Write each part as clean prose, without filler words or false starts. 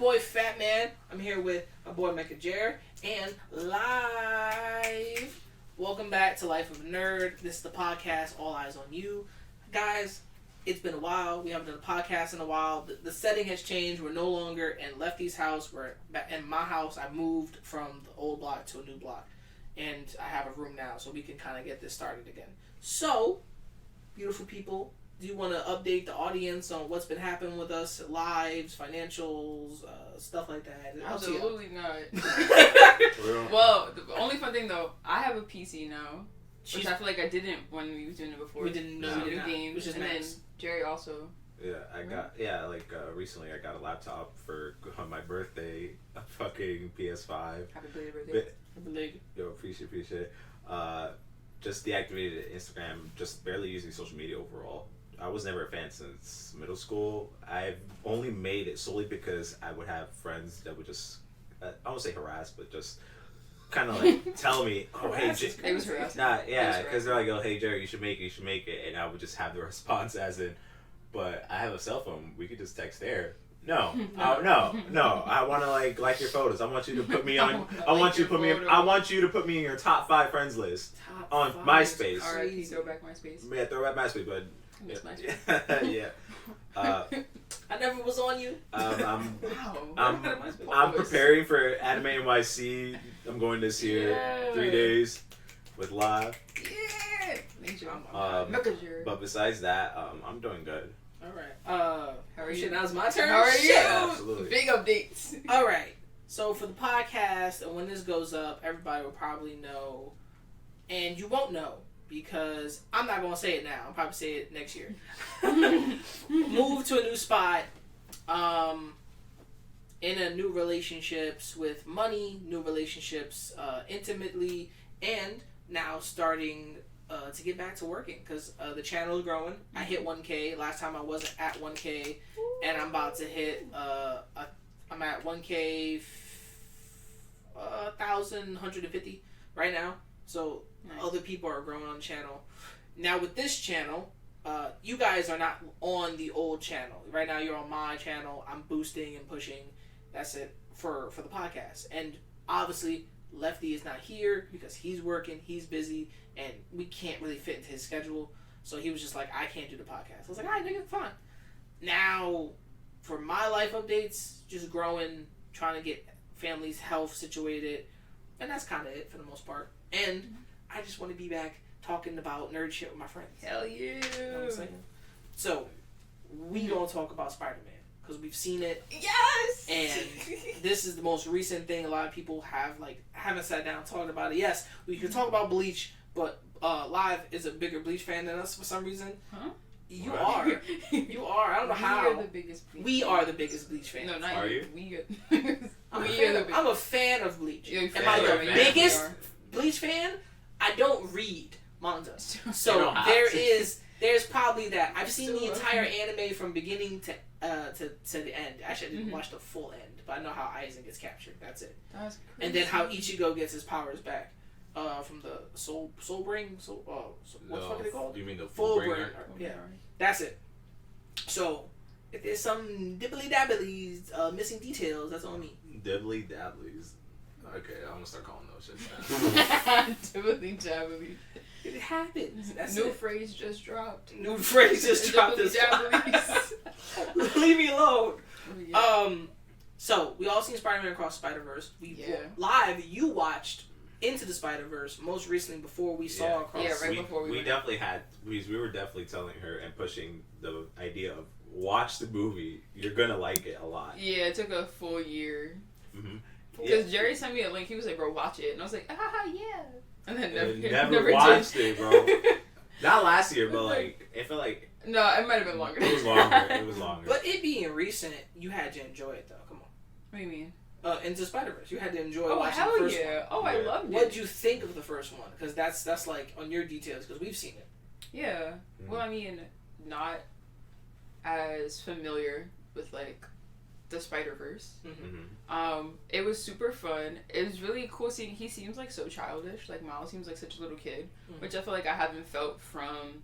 boy Fat Man. I'm here with my boy Mecca Jer and live. Welcome back to Life of a Nerd. This is the podcast, All Eyes on You. Guys, it's been a while. We haven't done a podcast in a while. The setting has changed. We're no longer in Lefty's house. We're in my house. I moved from the old block to a new block. And I have a room now, so we can kind of get this started again. So, beautiful people, do you want to update the audience on what's been happening with us, lives, financials, stuff like that? Absolutely not. Well, the only fun thing though, I have a PC now, which I feel like I didn't when we were doing it before. We didn't know new games, which is and nice. then Jerry also. Yeah, I got recently I got a laptop for on my birthday, a fucking PS5. Happy belated birthday. Yo, appreciate it. Just deactivated Instagram, just barely using social media overall. I was never a fan since middle school. I've only made it solely because I would have friends that would just, I won't say harass, but just kind of like tell me, oh, hey, It was harassing. Nah, yeah, because they're like, oh, hey, Jerry, you should make it. And I would just have the response as in, but I have a cell phone. We could just text there. No, no. I want to like your photos. I want you to put me on. I want you to put me in your top 5 friends list on MySpace. R.I.P. Throwback MySpace. Yeah, throwback MySpace, but yeah. I never was on you. I'm Wow. preparing for Anime NYC. I'm going this year, Yeah. 3 days with live. Yeah. Thank you. But besides that, I'm doing good. All right. How are you? Shit, now it's my turn. How are you? Shit. Absolutely. Big updates. All right. So for the podcast, and when this goes up, everybody will probably know, and you won't know because I'm not gonna say it now. I'll probably say it next year. Move to a new spot, in a new relationships with money, new relationships intimately, and now starting to get back to working because the channel is growing. I hit 1K. Last time I wasn't at 1K, and I'm about to hit. I'm at 1K, 1,150 right now. So nice. Other people are growing on the channel. Now with this channel, you guys are not on the old channel. Right now you're on my channel. I'm boosting and pushing. That's it for the podcast. And obviously Lefty is not here because he's working, he's busy, and we can't really fit into his schedule. So he was just like, I can't do the podcast. I was like, all right, nigga, fine. Now, for my life updates, just growing, trying to get family's health situated, and that's kind of it for the most part. And I just want to be back talking about nerd shit with my friends. Hell yeah. You know what I'm saying? So, we gonna talk about Spider-Man because we've seen it. Yes. And this is the most recent thing. A lot of people haven't sat down and talked about it. Yes, we can talk about Bleach, but Live is a bigger Bleach fan than us for some reason. Huh? You What? are. You are. I don't know how. We are the biggest Bleach We are the biggest Bleach fans. No, not Are you. you? I'm a fan of Bleach. You're a Am fan I of the it, yeah, biggest we are. Bleach fan? I don't read manga. You So don't have to. there's probably that. I've seen the Still entire anime from beginning to the end. Actually, I didn't watch the full end, but I know how Aizen gets captured. That's it. That's And then how Ichigo gets his powers back from the Soul Bring. What the fuck are they called? You mean the Full Fullbringer? Bring. Yeah, that's it. So if there's some dibbly dabblies missing details, that's on me. Dibbly dabblies. Okay, I'm gonna start calling those shit now. Timothy Jabbly. It happens. That's New it. phrase just dropped. New phrase just dropped this. Jabblies. Leave me alone. Yeah. So we all seen Spider-Man Across the Spider-Verse. Live. You watched Into the Spider-Verse most recently before we saw Across. Yeah, right before we went. definitely had. We were definitely telling her and pushing the idea of watch the movie. You're gonna like it a lot. Yeah, it took a full year. Mm-hmm. Because Jerry sent me a link. He was like, "Bro, watch it," and I was like, yeah. And then Never watched it, bro. Not last year, but like it felt like No, it might have been longer. it was longer. It was longer. But it being recent, you had to enjoy it though. Come on. What do you mean? Into Spider-Verse, you had to enjoy Oh, watching hell the first yeah. one. Oh, I Yeah. loved it. What did you think of the first one? Because that's like on your details because we've seen it. Yeah. Well, I mean, not as familiar with like the Spider-Verse. It was super fun. It was really cool seeing. He seems like so childish. Like Miles seems like such a little kid, which I feel like I haven't felt from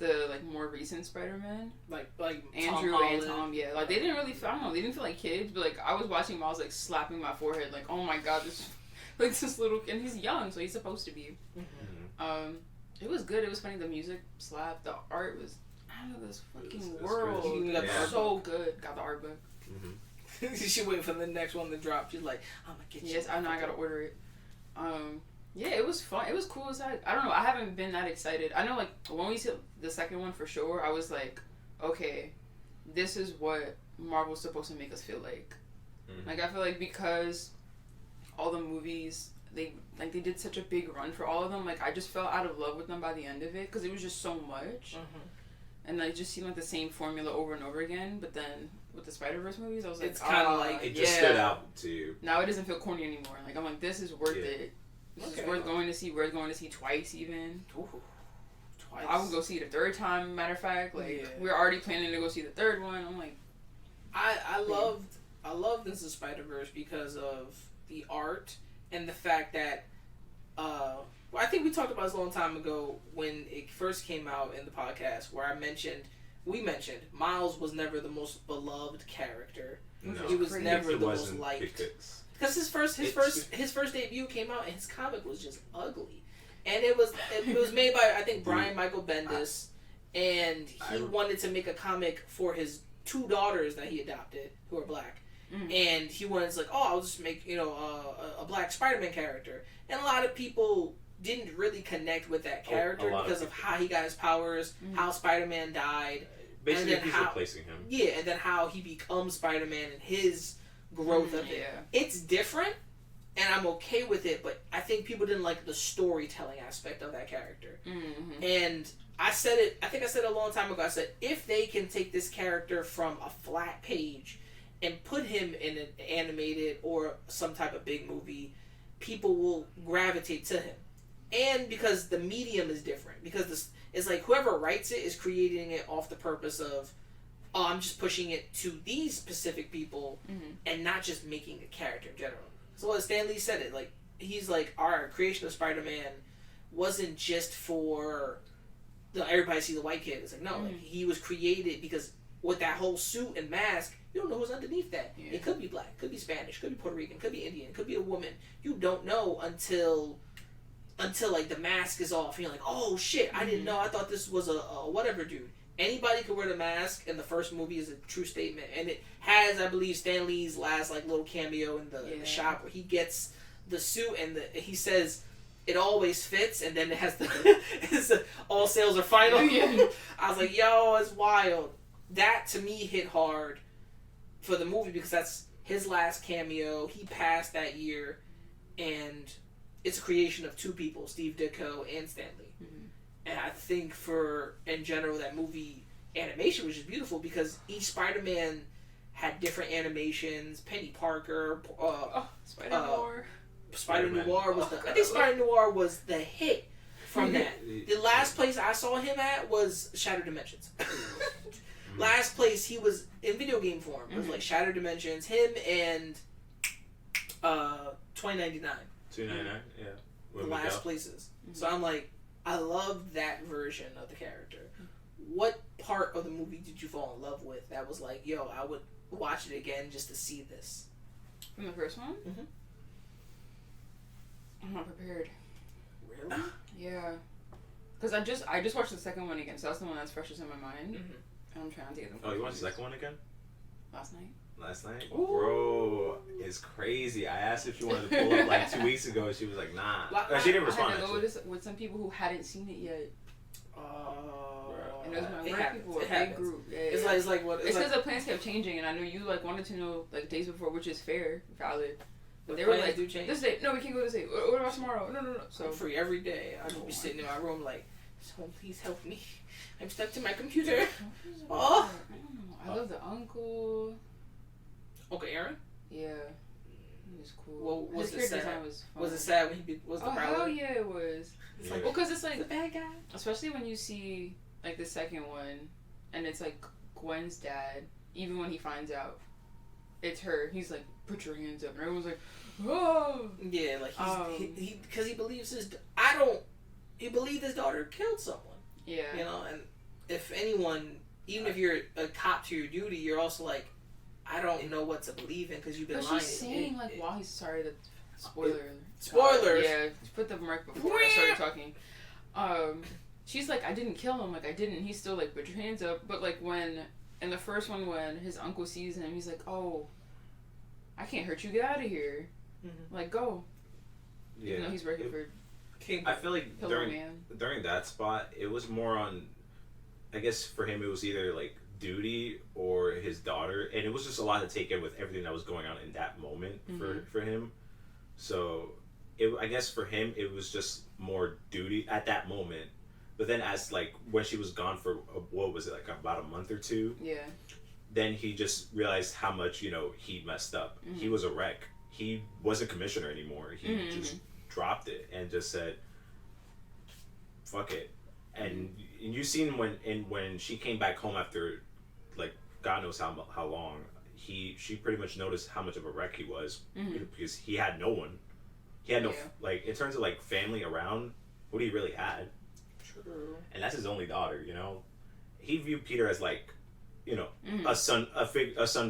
the like more recent Spider-Man, like Andrew and Tom. Yeah, like they didn't really feel, I don't know, they didn't feel like kids, but like I was watching him, I was like slapping my forehead, like, oh my god, this little, and he's young, so he's supposed to be. Mm-hmm. It was good. It was funny. The music slapped. The art was out of this fucking It's world. You got the art so good. Got the art book. Mm-hmm. She waiting for the next one to drop. She's like, I'm gonna get you. Yes, I know. I gotta order it. Yeah, it was fun. It was cool as heck. I don't know. I haven't been that excited. I know, like when we saw the second one for sure, I was like, okay, this is what Marvel's supposed to make us feel like. Mm-hmm. Like I feel like because all the movies. They did such a big run for all of them. Like I just fell out of love with them by the end of it because it was just so much, and like just seemed like the same formula over and over again. But then with the Spider-Verse movies, I was like, it's kind of like it just stood out to you. Now it doesn't feel corny anymore. Like I'm like, this is worth it. This is worth going to see. Worth going to see twice even. Ooh, twice. I would go see it a third time. Matter of fact, like we're already planning to go see the third one. I'm like, I loved Into the Spider-Verse because of the art. And the fact that, I think we talked about this a long time ago when it first came out in the podcast, where we mentioned Miles was never the most beloved character. No. He was never the most wasn't liked. Because his first debut came out and his comic was just ugly, and it was made by I think Brian Michael Bendis, and he wanted to make a comic for his two daughters that he adopted who are black. Mm-hmm. And he was like, oh, I'll just make, a black Spider-Man character. And a lot of people didn't really connect with that character because of how he got his powers, how Spider-Man died. Basically, he's replacing him. Yeah, and then how he becomes Spider-Man and his growth of it. It's different, and I'm okay with it, but I think people didn't like the storytelling aspect of that character. Mm-hmm. And I think I said it a long time ago, I said, if they can take this character from a flat page and put him in an animated or some type of big movie, people will gravitate to him. And because the medium is different. Because it's like whoever writes it is creating it off the purpose of, oh, I'm just pushing it to these specific people and not just making a character in general. So as Stan Lee said it, like, he's like, our creation of Spider-Man wasn't just for everybody see the white kid. It's like, no, like, he was created because with that whole suit and mask, you don't know who's underneath that. Yeah. It could be black, could be Spanish, could be Puerto Rican, could be Indian, could be a woman. You don't know until like the mask is off and you're like, oh shit, I didn't know. I thought this was a whatever dude. Anybody could wear the mask, and the first movie is a true statement. And it has, I believe, Stan Lee's last like little cameo in the shop where he gets the suit and he says it always fits, and then it has the all sales are final. Yeah. I was like, yo, it's wild. That to me hit hard for the movie because that's his last cameo. He passed that year, and it's a creation of two people, Steve Ditko and Stan Lee. Mm-hmm. And I think in general, that movie animation was just beautiful because each Spider-Man had different animations. Penny Parker, Spider-Noir. Spider-Noir was I think Spider-Noir was the hit from that. The last place I saw him at was Shattered Dimensions. Last place he was in video game form. It was like Shattered Dimensions, him and 2099. 299, yeah. The last places. So I'm like, I love that version of the character. What part of the movie did you fall in love with that was like, yo, I would watch it again just to see this? From the first one? Mm-hmm. I'm not prepared. Really? Yeah. Because I just watched the second one again, so that's the one that's freshest in my mind. Mm-hmm. I'm trying to get them. Oh, you watched the second one again? Last night. Ooh. Bro, it's crazy. I asked if she wanted to pull up like 2 weeks ago, and she was like, nah. She didn't respond. I had to go with some people who hadn't seen it yet. And it was my work people, a big group. Yeah, it's like what? It's because the plans kept changing, and I know you like wanted to know like days before, which is fair, valid. But they were like, do change. This day, no, we can't go this day. What about tomorrow? No. So I'm free every day. I just be sitting in my room like, someone please help me. I'm stuck to my computer. Oh. I love the uncle. Uncle Aaron? Yeah. He was cool. Well, was His it sad? design was fun. Was it sad when he was the Prowler? Oh, hell yeah, it was. It's like, well, because it's like the bad guy. Especially when you see like the second one, and it's like Gwen's dad. Even when he finds out it's her, he's like, "Put your hands up," and everyone's like, "Oh." Yeah, like he because he believes he believed his daughter killed someone. Yeah. You know, and if anyone, even if you're a cop to your duty, you're also like, I don't know what to believe in because you've been lying. But she's saying while he's sorry that spoilers. Yeah, put them right before I started talking. She's like, I didn't kill him. Like I didn't. He's still like, put your hands up. But like when in the first one, when his uncle sees him, he's like, oh, I can't hurt you. Get out of here. Mm-hmm. Like go. Yeah. Even though he's working for King. I feel like during that spot, it was more on. I guess for him, it was either like duty or his daughter, and it was just a lot to take in with everything that was going on in that moment for him. So, I guess for him, it was just more duty at that moment. But then, as like when she was gone for what was it, like about a month or two? Yeah. Then he just realized how much he messed up. He was a wreck. He wasn't commissioner anymore. He just dropped it and just said, "Fuck it." And you seen when she came back home after, like, God knows how long, she pretty much noticed how much of a wreck he was because he had no one. He had no like in terms of like family around. What he really had. True. And that's his only daughter. He viewed Peter as like, a son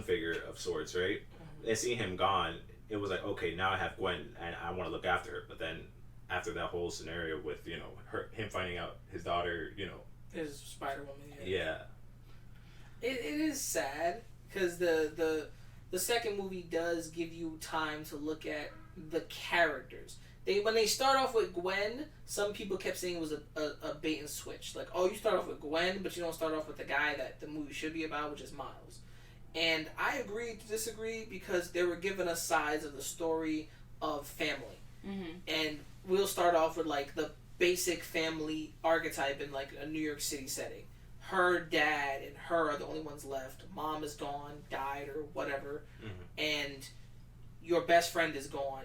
figure of sorts, right? And seeing him gone, it was like, okay, now I have Gwen and I want to look after her. But then after that whole scenario with him finding out his daughter, his Spider-Woman. Yeah. It is sad because the second movie does give you time to look at the characters. When they start off with Gwen, some people kept saying it was a bait and switch. Like, oh, you start off with Gwen, but you don't start off with the guy that the movie should be about, which is Miles. And I agree to disagree because they were giving us sides of the story of family. And we'll start off with like the basic family archetype in like a New York City setting. Her dad and her are the only ones left. Mom is gone, died, or whatever. And your best friend is gone.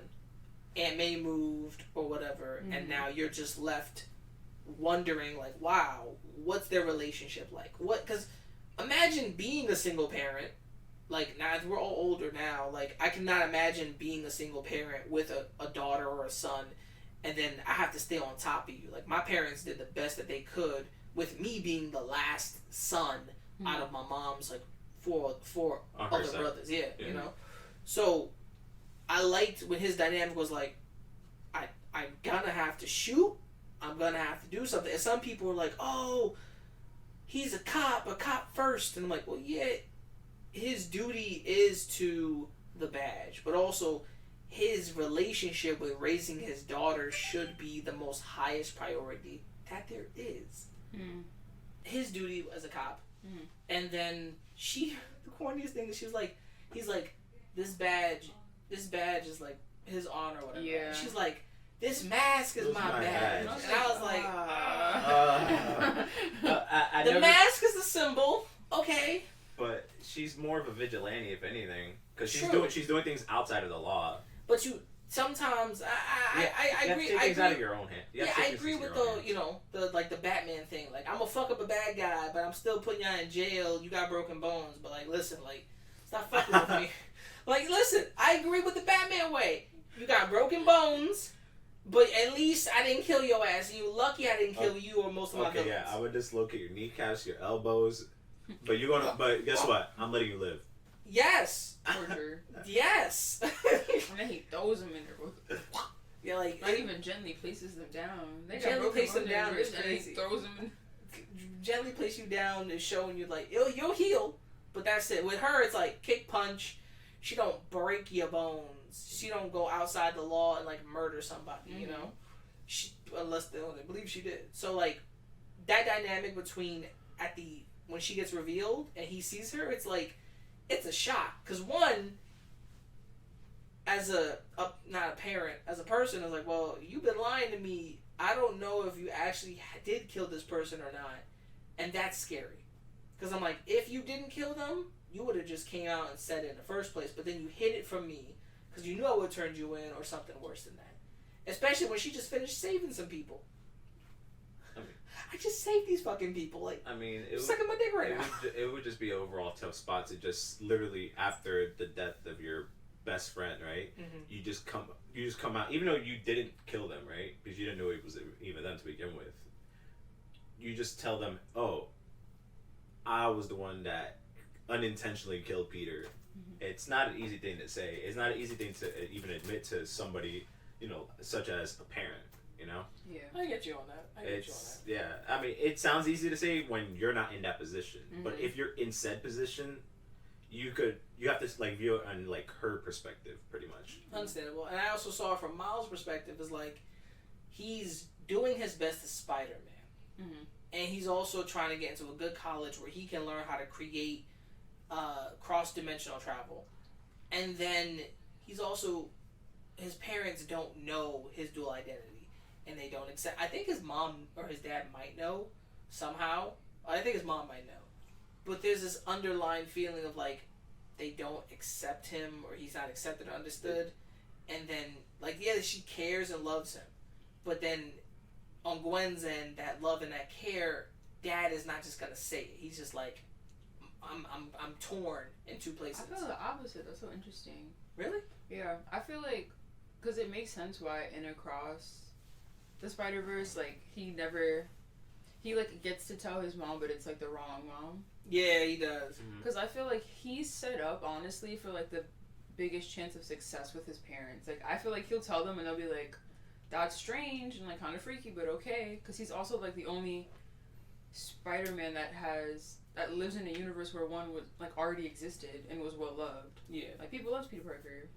Aunt May moved or whatever. And now you're just left wondering like, wow, what's their relationship like? Because imagine being a single parent. Like, now we're all older now. Like, I cannot imagine being a single parent with a daughter or a son, and then I have to stay on top of you. Like, my parents did the best that they could with me being the last son out of my mom's like four other brothers. Yeah, So I liked when his dynamic was like, I'm gonna have to shoot. I'm gonna have to do something. And some people were like, oh, he's a cop first. And I'm like, well, yeah, his duty is to the badge, but also his relationship with raising his daughter should be the most highest priority that there is. His duty as a cop. And then the corniest thing is she was like, he's like, this badge is like his honor or whatever. Yeah. And she's like, this mask is my badge. And I was like, the mask is the symbol. Okay. But she's more of a vigilante, if anything, because she's doing things outside of the law. But sometimes I agree. Take things out of your own hand. I agree with the Batman thing. Like, I'm gonna fuck up a bad guy, but I'm still putting you in jail. You got broken bones, but like, listen, like, stop fucking with me. Like, listen, I agree with the Batman way. You got broken bones, but at least I didn't kill your ass. And you lucky I didn't kill you or most of my villains. Yeah, I would dislocate your kneecaps, your elbows. But but guess what? I'm letting you live. Yes. Yes. And then he throws them in there. Yeah, like not even gently places them down. They gently place them down. And he throws them in. Gently place you down is showing you like you'll heal, but that's it. With her, it's like kick punch. She don't break your bones. She don't go outside the law and like murder somebody. You know, unless they believe she did. So like that dynamic between when she gets revealed and he sees her, it's like, it's a shock. Because one, as not a parent, as a person, I was like, well, you've been lying to me. I don't know if you actually did kill this person or not. And that's scary. Because I'm like, if you didn't kill them, you would have just came out and said it in the first place. But then you hid it from me because you knew I would have turned you in or something worse than that. Especially when she just finished saving some people. I just saved these fucking people. Like, I mean, sucking my dick right now. It would just be an overall tough spot to just literally after the death of your best friend, right? You just come out, even though you didn't kill them, right? Because you didn't know it was even them to begin with. You just tell them, oh, I was the one that unintentionally killed Peter. It's not an easy thing to say. It's not an easy thing to even admit to somebody, such as a parent. Yeah, I get you on that. Yeah. I mean, it sounds easy to say when you're not in that position, but if you're in said position, you have to like view it on like her perspective, pretty much. Understandable. And I also saw it from Miles' perspective is like he's doing his best as Spider-Man, and he's also trying to get into a good college where he can learn how to create cross-dimensional travel, and then he's also his parents don't know his dual identity. And they don't accept. I think his mom or his dad might know somehow. I think his mom might know, but there's this underlying feeling of like they don't accept him or he's not accepted or understood. And then like she cares and loves him, but then on Gwen's end, that love and that care, Dad is not just gonna say it. He's just like, I'm torn in two places. I feel the opposite. That's so interesting. Really? Yeah, I feel like because it makes sense why in Across the Spider-Verse, like, he like gets to tell his mom, but it's like the wrong mom. Yeah, he does. Because I feel like he's set up, honestly, for like the biggest chance of success with his parents. Like, I feel like he'll tell them and they'll be like, that's strange and like kind of freaky, but okay. Because he's also like the only Spider-Man that lives in a universe where one was like already existed and was well loved. Yeah. Like, people love Peter Parker.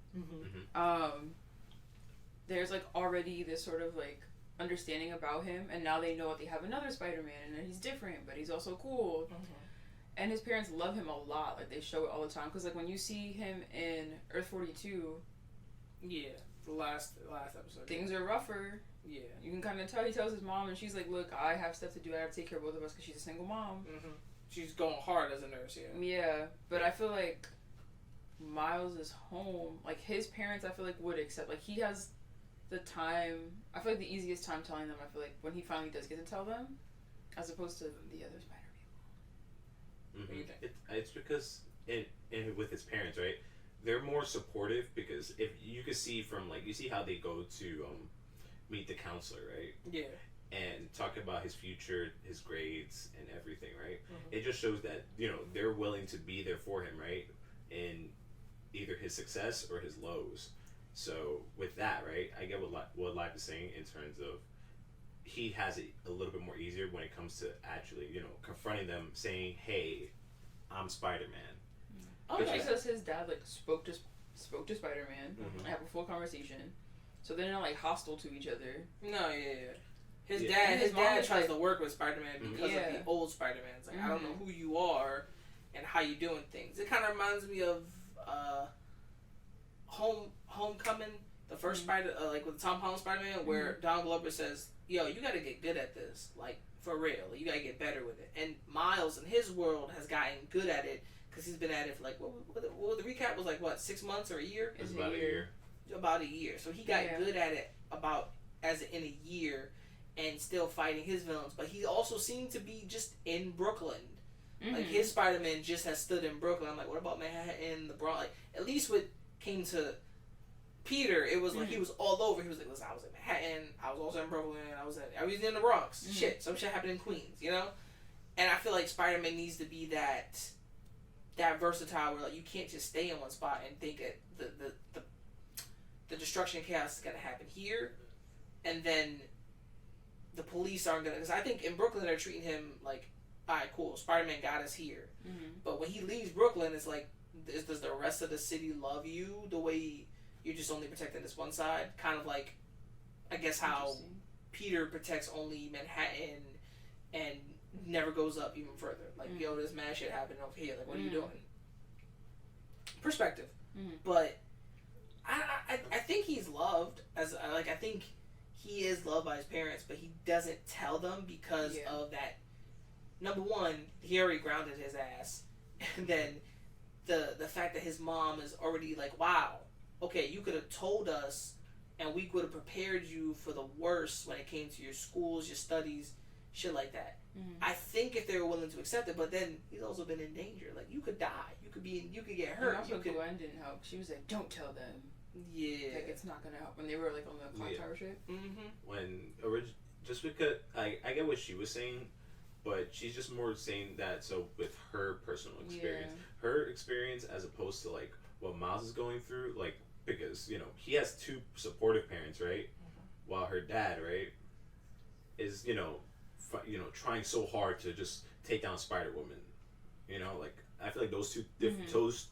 There's like already this sort of like understanding about him, and now they know that they have another Spider-Man and that he's different, but he's also cool. And his parents love him a lot. Like, they show it all the time. Because like when you see him in Earth 42, the last episode, things are rougher. Yeah, you can kind of tell. He tells his mom, and she's like, "Look, I have stuff to do. I have to take care of both of us because she's a single mom." She's going hard as a nurse. Yeah, but I feel like Miles is home. Like, his parents, I feel like would accept. Like, he has the time. I feel like the easiest time telling them, I feel like when he finally does get to tell them, as opposed to the other Spider people. What do you think? It's because with his parents, right? They're more supportive because if you could see from like you see how they go to meet the counselor, right? Yeah. And talk about his future, his grades, and everything, right? It just shows that they're willing to be there for him, right? In either his success or his lows. So with that, right, I get what Live is saying in terms of he has it a little bit more easier when it comes to actually, confronting them, saying, "Hey, I'm Spider-Man." She says his dad like spoke to Spider-Man and have a full conversation, so they're not like hostile to each other. No, His dad tries to work with Spider-Man because of the old Spider-Man. It's like, I don't know who you are and how you doing things. It kind of reminds me of Homecoming, the first Spider, like with Tom Holland Spider-Man, where Donald Glover says, "Yo, you got to get good at this, like for real. You got to get better with it." And Miles in his world has gotten good at it because he's been at it for like what the recap was like 6 months or a year? It was about a year. About a year. So he got good at it in a year. And still fighting his villains, but he also seemed to be just in Brooklyn. Like, his Spider-Man just has stood in Brooklyn. I'm like, what about Manhattan, the Bronx? Like, at least when it came to Peter, it was like he was all over. He was like, listen, I was in Manhattan, I was also in Brooklyn, I was in the Bronx. Shit, some shit happened in Queens, And I feel like Spider-Man needs to be that versatile where like you can't just stay in one spot and think that the destruction and chaos is gonna happen here, and then the police aren't gonna. Because I think in Brooklyn they're treating him like, alright, cool, Spider-Man got us here. But when he leaves Brooklyn, it's like, does the rest of the city love you the way you're just only protecting this one side? Kind of like, I guess how Peter protects only Manhattan and never goes up even further. Like, yo, there's mad shit happening over here. Like, what are you doing? Perspective. But I think he's loved as I think he is loved by his parents, but he doesn't tell them because of that. Number one, he already grounded his ass, and then the fact that his mom is already like, wow, okay, you could have told us, and we could have prepared you for the worst when it came to your schools, your studies, shit like that. I think if they were willing to accept it, but then he's also been in danger. Like, you could die, you could get hurt. Gwen didn't help. She was like, don't tell them. Yeah, like it's not gonna help when they were like on the clock tower shit. When just because I get what she was saying, but she's just more saying that so with her personal experience, her experience as opposed to like what Miles is going through, like because you know he has two supportive parents, right, while her dad, right, is trying so hard to just take down Spider-Woman, like. I feel like those two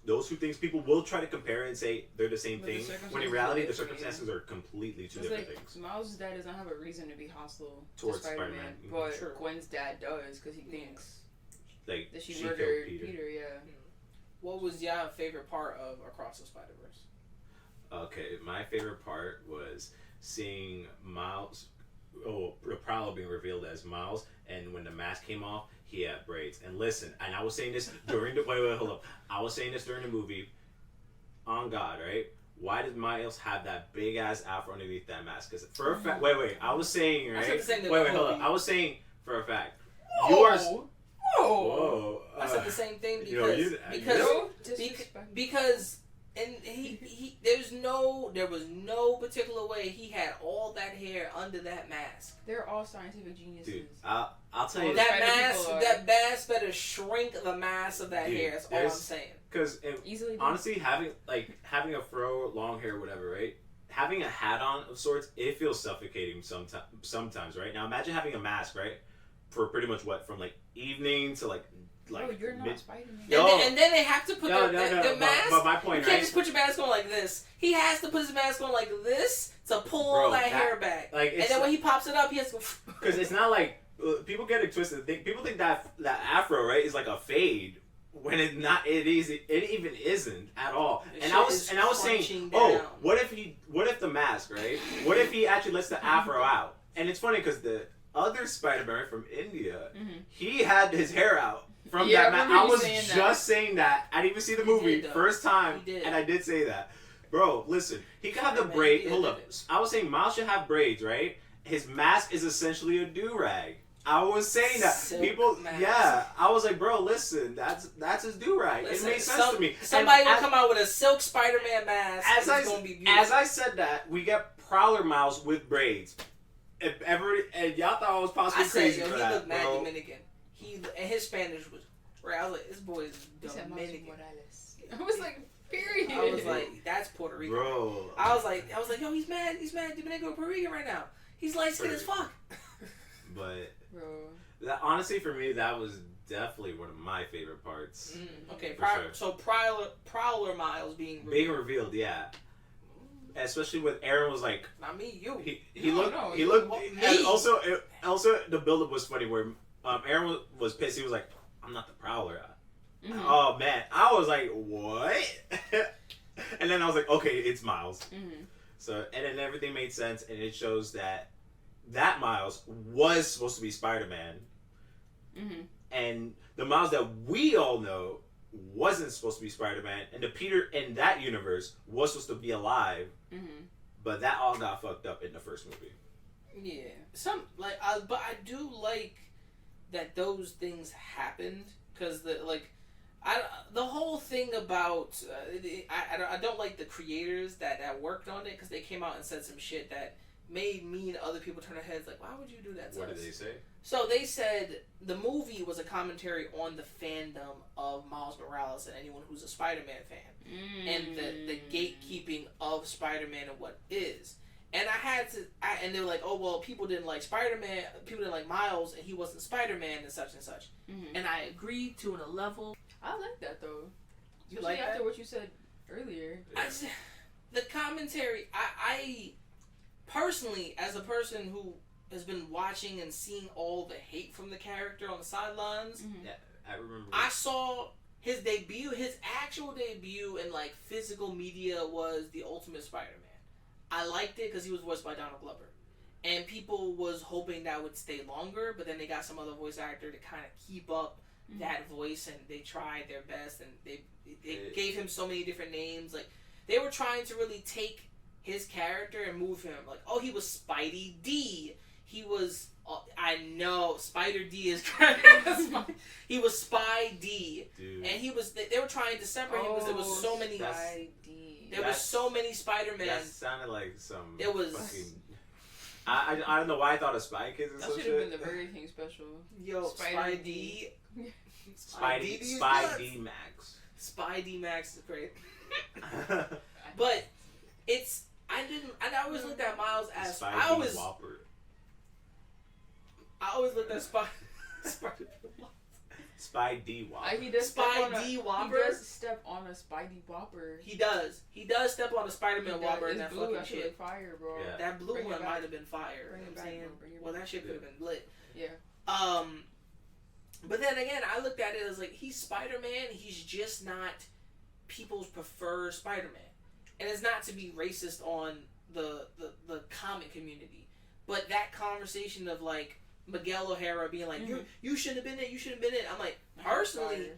those two things people will try to compare and say they're the same thing. When in reality, the circumstances are completely two different things. Miles' dad doesn't have a reason to be hostile towards to Spider-Man, but Gwen's dad does because he thinks like that she murdered Peter. Yeah. What was your favorite part of Across the Spider-Verse? Okay, my favorite part was seeing Miles. Oh, the Prowler being revealed as Miles, and when the mask came off, he had braids. And listen, and I was saying this during the hold up. I was saying this during the movie. On God, right? Why did Miles have that big ass afro underneath that mask? Because for a fact, wait, I was saying right. Wait, hold up. I was saying for a fact. Whoa. I said the same thing because. And there was no particular way he had all that hair under that mask. They're all scientific geniuses. Dude, I'll tell you that mask better shrink the mass of that hair. That's all I'm saying. Because honestly, having a fro, long hair, whatever, right? Having a hat on of sorts, it feels suffocating sometimes, right? Now imagine having a mask, right? For pretty much from like evening to like. Oh, you're not Spider-Man. And then they have to put the mask. But my point, you can't just put your mask on like this. He has to put his mask on like this to pull all that hair back. And then when he pops it up, he has to go. Because it's not like people get it twisted. People think that afro, right, is like a fade when it's not. It even isn't at all. And I was saying, what if the mask, right? What if he actually lets the afro out? And it's funny because the other Spider-Man from India, he had his hair out. From that man, I was just saying that. I didn't even see the movie first time, and I did say that. Bro, listen, he could have the braid. Hold up, I was saying Miles should have braids, right? His mask is essentially a do-rag. I was saying that people, I was like, bro, listen, that's his do-rag. It made sense to me. Somebody will come out with a silk Spider-Man mask. As I said that, we get Prowler Miles with braids. And y'all thought I was possibly crazy for that, he looked mad Dominican. And his Spanish was right. I was like, this boy is Dominican. I was like, period. I was like, that's Puerto Rican. Bro. I was like, yo, he's mad Dominican or Puerto Rican right now. He's light skinned as fuck. But honestly, for me, that was definitely one of my favorite parts. Okay, so Prowler Miles being revealed, yeah. Especially with Aaron was like, not me, you. He looked. And also the build-up was funny where. Aaron was pissed. He was like, "I'm not the Prowler." Oh man, I was like, "What?" And then I was like, "Okay, it's Miles." So and then everything made sense, and it shows that Miles was supposed to be Spider-Man, and the Miles that we all know wasn't supposed to be Spider-Man, and the Peter in that universe was supposed to be alive, but that all got fucked up in the first movie. Yeah, but I do like that those things happened because the whole thing about I don't like the creators that worked on it because they came out and said some shit that made me and other people turn their heads like, why would you do that to us? What did they say? So they said the movie was a commentary on the fandom of Miles Morales and anyone who's a Spider-Man fan and the gatekeeping of Spider-Man and what is. And and they were like, oh, well, people didn't like Spider-Man, people didn't like Miles, and he wasn't Spider-Man, and such and such. And I agreed to a level. I like that, though. You like that? After what you said earlier. The commentary, I personally, as a person who has been watching and seeing all the hate from the character on the sidelines, yeah, I remember. I saw his actual debut in, physical media was The Ultimate Spider-Man. I liked it because he was voiced by Donald Glover. And people was hoping that would stay longer, but then they got some other voice actor to kind of keep up that voice, and they tried their best, and they gave him so many different names. They were trying to really take his character and move him. He was Spidey D. He was, I know, Spider D is correct. He was Spy D. Dude. And he was, they were trying to separate him because there was so many... There was so many Spider-Man. That sounded like some. It was. Fucking... I don't know why I thought of Spy Kids or That some should have been shit. the Burger King special. Yo, Spidey. Spidey Max. Spidey Max is great. But it's I always looked at Miles as Spidey Whopper. I always looked at Spidey Whopper. He does Spidey Whopper. He does step on a Spidey Whopper. He does step on a Spider-Man Whopper in that blue, fucking shit. like fire, bro. Yeah. That blue Bring it one back. might have been fire. Bring You know it what I'm back, saying? bro. Bring it Well, back. that shit could have been lit. Yeah. But then again, I looked at it as like he's Spider-Man. He's just not people's preferred Spider-Man, and it's not to be racist on the comic community, but that conversation of like Miguel O'Hara being like, you shouldn't have been it. You shouldn't have been it. I'm like, personally,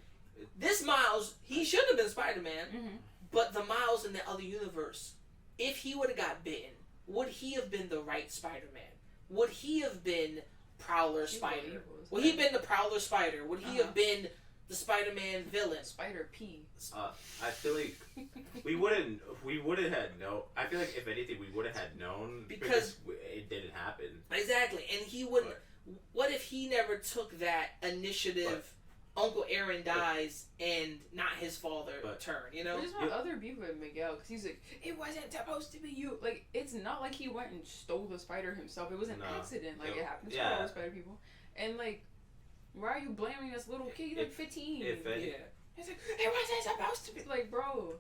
this Miles, he should have been Spider-Man, but the Miles in the other universe, if he would have got bitten, would he have been the right Spider-Man? Would he have been Prowler Spider? Would he have been the Prowler Spider? Would he have been the Spider-Man villain? Spider P. I feel like we would have had no. I feel like if anything, we would have had known because it didn't happen. Exactly, and he wouldn't. What if he never took that initiative? Uncle Aaron dies and not his father turn, you know? I just want other people at Miguel because he's like, it wasn't supposed to be you. Like, it's not like he went and stole the spider himself. It was an accident. Like, it happens to all the spider people. And, like, why are you blaming this little kid? He's like 15. He's like, it wasn't supposed to be. Like, bro.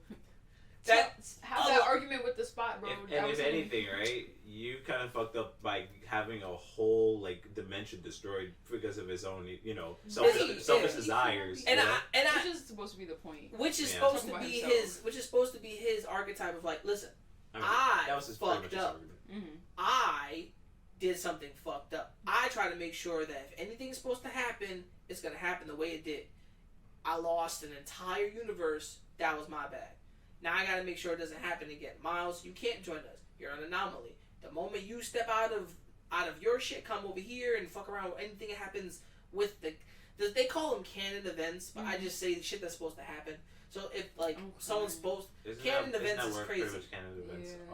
Have that argument with the spot, bro. If anything, right, you kind of fucked up by having a whole like dimension destroyed because of his own, selfish desires. Which is supposed to be the point. Which is supposed to be his. Which is supposed to be his archetype of like, listen, I fucked up. I did something fucked up. I try to make sure that if anything's supposed to happen, it's gonna happen the way it did. I lost an entire universe. That was my bad. Now I gotta make sure it doesn't happen again. Miles, you can't join us. You're an anomaly. The moment you step out of your shit, come over here and fuck around with anything that happens with they call them canon events, but I just say the shit that's supposed to happen. So if like someone's supposed canon events is crazy.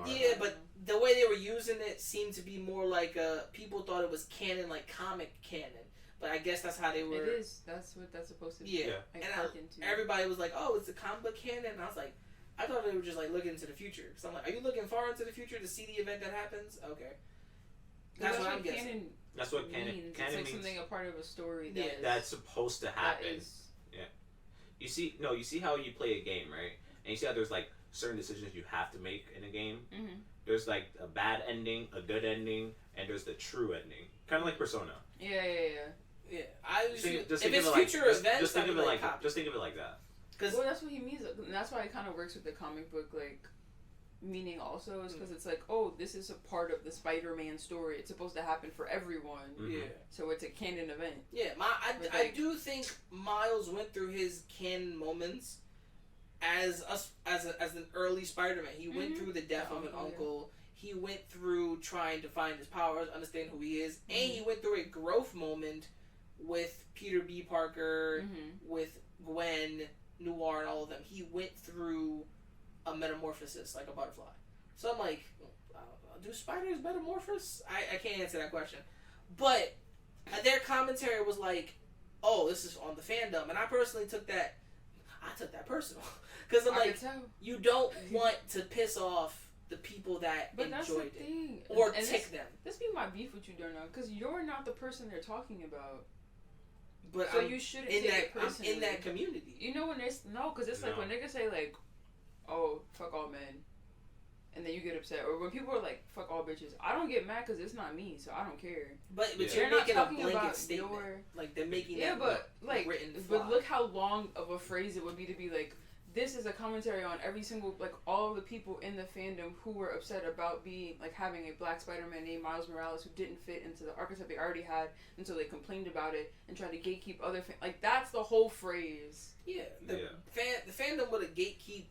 Yeah, but the way they were using it seemed to be more like people thought it was canon, like comic canon. But I guess that's how they were. It is. That's what that's supposed to be. Yeah, and everybody was like, "Oh, it's a comic book canon," and I was like, I thought they were just like looking into the future. So I'm like, are you looking far into the future to see the event that happens? Okay. That's what I'm guessing. That's what canon means. It's like means. Something a part of a story That's supposed to happen. Yeah. You see how you play a game, right? And you see how there's like certain decisions you have to make in a game. Mm-hmm. There's like a bad ending, a good ending, and there's the true ending. Kind of like Persona. Yeah. Yeah. Just think if of it's it future events, just think of it like that. Well, that's what he means. And that's why it kind of works with the comic book, like, meaning also is because it's like, oh, this is a part of the Spider-Man story. It's supposed to happen for everyone. Mm-hmm. Yeah. So it's a canon event. Yeah, I do think Miles went through his canon moments as an early Spider-Man. He went through the death of an uncle. He went through trying to find his powers, understand who he is, and he went through a growth moment with Peter B. Parker, with Gwen, Noir, and all of them. He went through a metamorphosis like a butterfly. So I'm like, do spiders metamorphose? I can't answer that question. But their commentary was like, oh, this is on the fandom. And I personally took that personal. Because I'm like, you don't want to piss off the people that enjoyed it. Or tick them. This be my beef with you, Darnell. Because you're not the person they're talking about. But so you shouldn't take it personally. I'm in that community. You know when because it's like when niggas say like, oh, fuck all men, and then you get upset, or when people are like, fuck all bitches. I don't get mad because it's not me, so I don't care. But you're making a blanket statement. Like they're making that written fly. But look how long of a phrase it would be to be like, this is a commentary on every single, like, all of the people in the fandom who were upset about being, like, having a black Spider-Man named Miles Morales who didn't fit into the archetype they already had, and so they complained about it and tried to gatekeep other like, that's the whole phrase. Yeah. The fandom would have gatekeep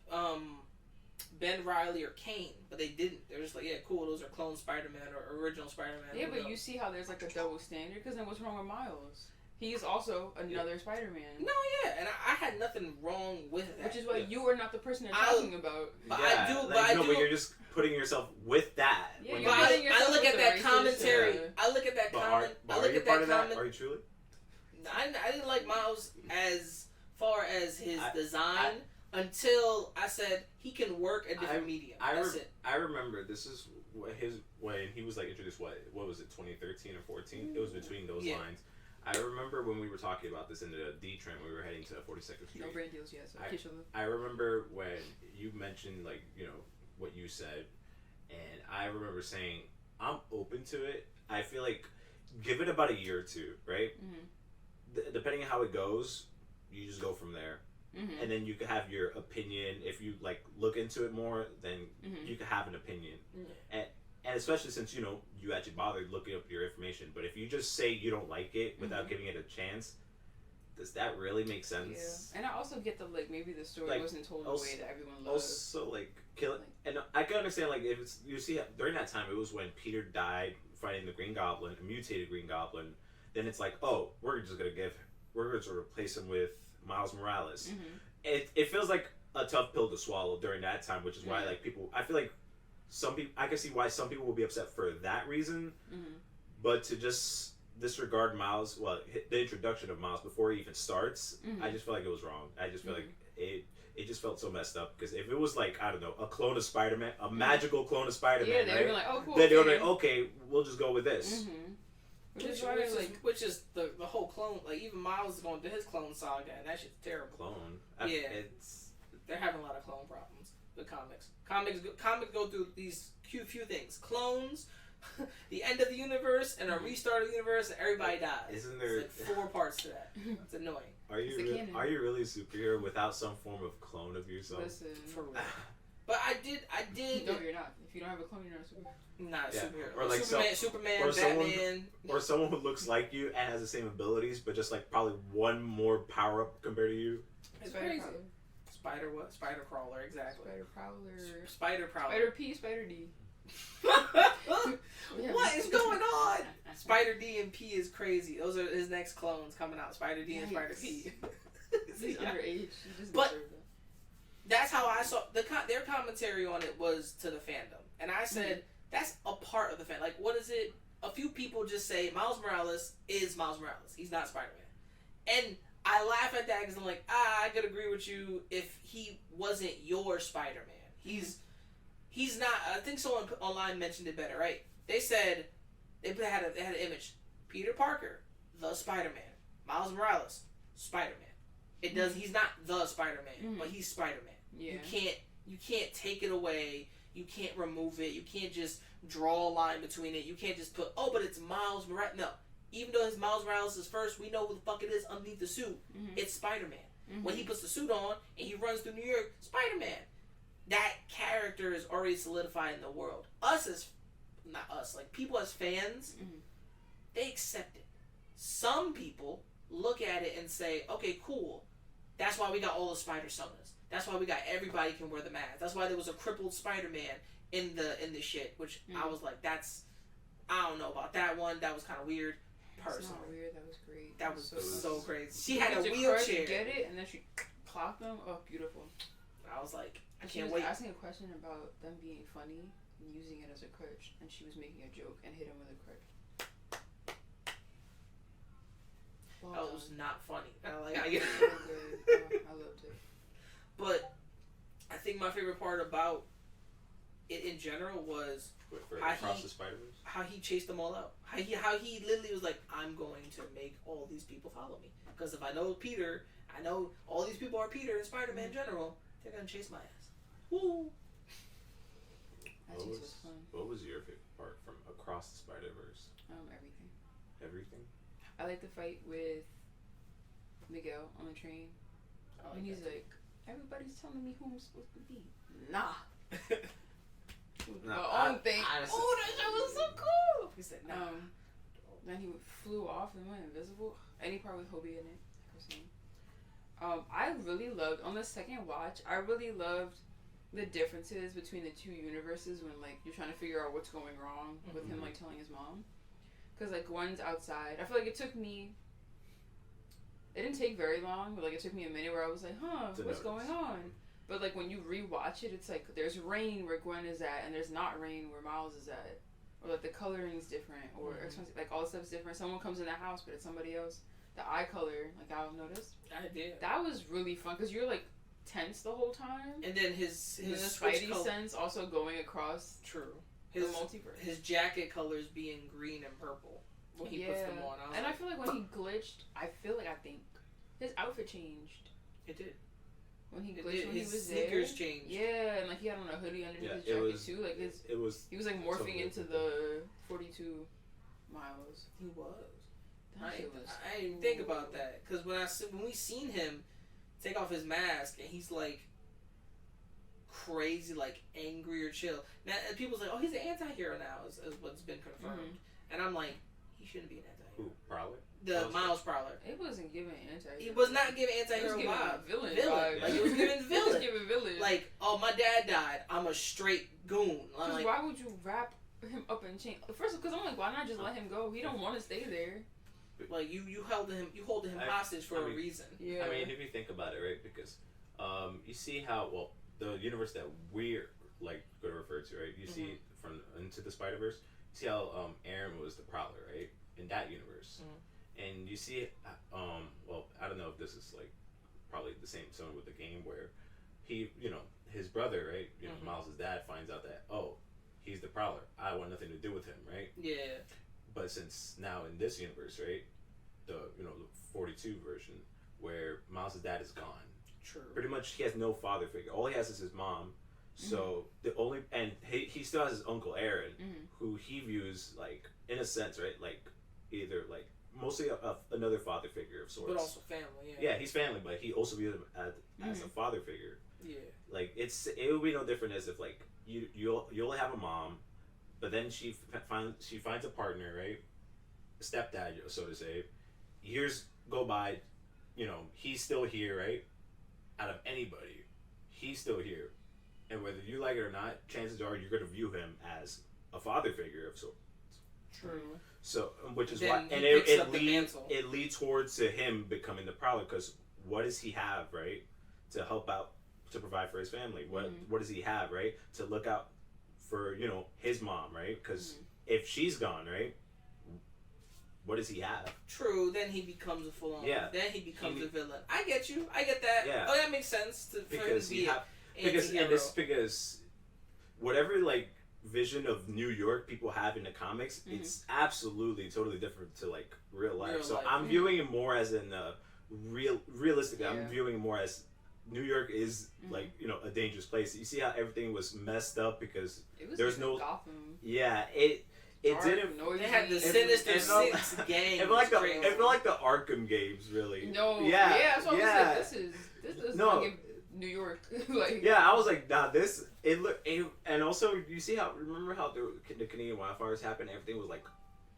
Ben Reilly or Kane, but they didn't. They're just like, yeah, cool, those are clone Spider-Man or original Spider-Man. Yeah, but you see how there's, like, a double standard, because then what's wrong with Miles? He's also another Spider-Man. No, yeah, and I had nothing wrong with that. Which is why you are not the person they're talking about. But yeah, but you're just putting yourself with that. Yeah, I look at that commentary. I look at that comment. Are you part of that? Are you truly? I didn't like Miles as far as his design until I said he can work a different medium. That's it. I remember this is when he was like introduced. What was it? 2013 or 14? It was between those lines. I remember when we were talking about this in the D train when we were heading to 42nd Street. No brand deals yet. So I remember when you mentioned what you said, and I remember saying I'm open to it. I feel like give it about a year or two, right? Mm-hmm. Depending on how it goes, you just go from there. Mm-hmm. And then you can have your opinion. If you look into it more, then you can have an opinion. Mm-hmm. And especially since you actually bothered looking up your information. But if you just say you don't like it without giving it a chance, does that really make sense? Yeah. And I also get maybe the story wasn't told in a way that everyone loves. Also, kill it. And I can understand if it's you see during that time it was when Peter died fighting the Green Goblin, a mutated Green Goblin. Then it's we're just gonna replace him with Miles Morales. Mm-hmm. It feels like a tough pill to swallow during that time, which is why people. I feel like some people. I can see why some people will be upset for that reason, but to just disregard Miles, the introduction of Miles before he even starts, I just feel like it was wrong. I just feel like it just felt so messed up because if it was I don't know, a clone of Spider-Man, a magical clone of Spider-Man, they'd be like, oh cool. Then they would be like, okay, we'll just go with this. Which is the whole clone. Even Miles is going through his clone saga, and that shit's terrible. Clone. They're having a lot of clone problems with comics. Comics go through these few things: clones, the end of the universe, and a restart of the universe, and everybody dies. Isn't there it's 4 parts to that? It's annoying. Are you really a superhero without some form of clone of yourself? Listen, for real. But I did. No, you're not. If you don't have a clone, you're not a superhero. Not a superhero. Or Superman, or Batman. Or someone who looks like you and has the same abilities, but just probably one more power up compared to you. It's crazy. Spider what? Spider crawler, exactly. Spider prowler. Spider prowler. Spider P, Spider D. What is going on? Spider D and P is crazy. Those are his next clones coming out. Spider D and Spider P. He's underage. But that's how I saw their commentary on it was to the fandom, and I said that's a part of the fan. What is it? A few people just say Miles Morales is Miles Morales. He's not Spider-Man, and I laugh at that because I'm like, I could agree with you if he wasn't your Spider-Man. He's not. I think someone online mentioned it better, right? They said they had an image: Peter Parker, the Spider-Man; Miles Morales, Spider-Man. It does. He's not the Spider-Man, but he's Spider-Man. Yeah. You can't take it away. You can't remove it. You can't just draw a line between it. You can't just put, but it's Miles Morales. No. Even though his Miles Morales is first, we know who the fuck it is underneath the suit. It's Spider-Man. When he puts the suit on and he runs through New York, Spider-Man. That character is already solidified in the world. People as fans, they accept it. Some people look at it and say, okay, cool. That's why we got all the Spider-Sonas. That's why we got everybody can wear the mask. That's why there was a crippled Spider-Man in the shit, which I was like, I don't know about that one. That was kind of weird. Personally. That's not weird. That was great. That was so crazy. She had a wheelchair. Get it, and then she clocked them. Oh, beautiful. I was like, I can't wait. She was asking a question about them being funny and using it as a crutch, and she was making a joke and hit him with a crutch. That was not funny. I loved it. But I think my favorite part about it in general was how he chased them all out. How he literally was like, I'm going to make all these people follow me. Because if I know Peter, I know all these people are Peter and Spider-Man in general, they're going to chase my ass. Woo! What was your favorite part from Across the Spider-Verse? Everything. Everything? I like the fight with Miguel on the train. When he's like, everybody's telling me who I'm supposed to be. Nah. My own thing. That shit was so cool. He said, nah. Then he flew off and went invisible. Any part with Hobie in it. I really loved, on the second watch, I really loved the differences between the two universes when, you're trying to figure out what's going wrong with him, telling his mom. Because, one's outside. I feel like it took me It didn't take very long, but like it took me a minute where I was like, what's going on? But like when you rewatch it, it's like there's rain where Gwen is at, and there's not rain where Miles is at, or like the coloring's different, or like all the stuff's different. Someone comes in the house, but it's somebody else. The eye color, like I noticed. I did. That was really fun because you're like tense the whole time, and then his Spidey sense also going across. True. The multiverse. His jacket colors being green and purple when he puts them on. I feel like when he glitched, I think his outfit changed. It did. When he glitched, when his he was sneakers there. changed. Yeah, and like he had on a hoodie underneath his jacket too. Like he was like morphing into the 42 Miles. He was. I cool. didn't think about that because when we seen him take off his mask and he's like crazy, like angry or chill. Now people's like, oh, he's an anti-hero now, is what's been confirmed, and I'm like, he shouldn't be an anti-hero. Who, Prowler? The Miles Prowler. It wasn't giving anti-hero. He was not giving anti-hero vibe. Villain. Like it was giving villain. It was giving villain. Like, oh, my dad died. I'm a straight goon. Like, why would you wrap him up in chains? First, because I'm like, why not just let him go? He don't want to stay there. Like you holding him hostage for a reason. Yeah. I mean, if you think about it, right? Because you see how the universe that we're like going to refer to, right? You see from Into the Spider-Verse, you see how Aaron was the Prowler, right? In that universe, and you see, I don't know if this is like probably the same zone with the game where he, his brother, right? Miles' dad finds out that he's the Prowler. I want nothing to do with him, right? Yeah. But since now in this universe, right, the 42 version where Miles' dad is gone. True. Pretty much, he has no father figure. All he has is his mom. So he still has his uncle Aaron, who he views like in a sense, right, like either like mostly another father figure of sorts. But also family. Yeah. Yeah, he's family, but he also views him as a father figure. Yeah. Like it would be no different as if like you only have a mom. But then she finds a partner, right? A stepdad, so to say. Years go by, he's still here, right? Out of anybody, he's still here. And whether you like it or not, chances are you're going to view him as a father figure of sorts. True. So, which is then why, and it leads towards to him becoming the Prowler, because what does he have, right? To help out, to provide for his family. What does he have, right? To look out for his mom, right? Because if she's gone, right, what does he have? True. Then he becomes a full on. Yeah. Then he becomes a villain. I get you. I get that. Yeah. Oh, that makes sense. For him to be because whatever like vision of New York people have in the comics, it's absolutely totally different to like real life. I'm viewing it more as in realistically. I'm viewing it more as New York is like a dangerous place. You see how everything was messed up because there's no Gotham. Yeah, it didn't. They had the Sinister Six gang. It felt like the Arkham games, really. No. Yeah. That's what I was like. This does not give New York like. Yeah, I was like, nah. And also you see remember how the Canadian wildfires happened? Everything was like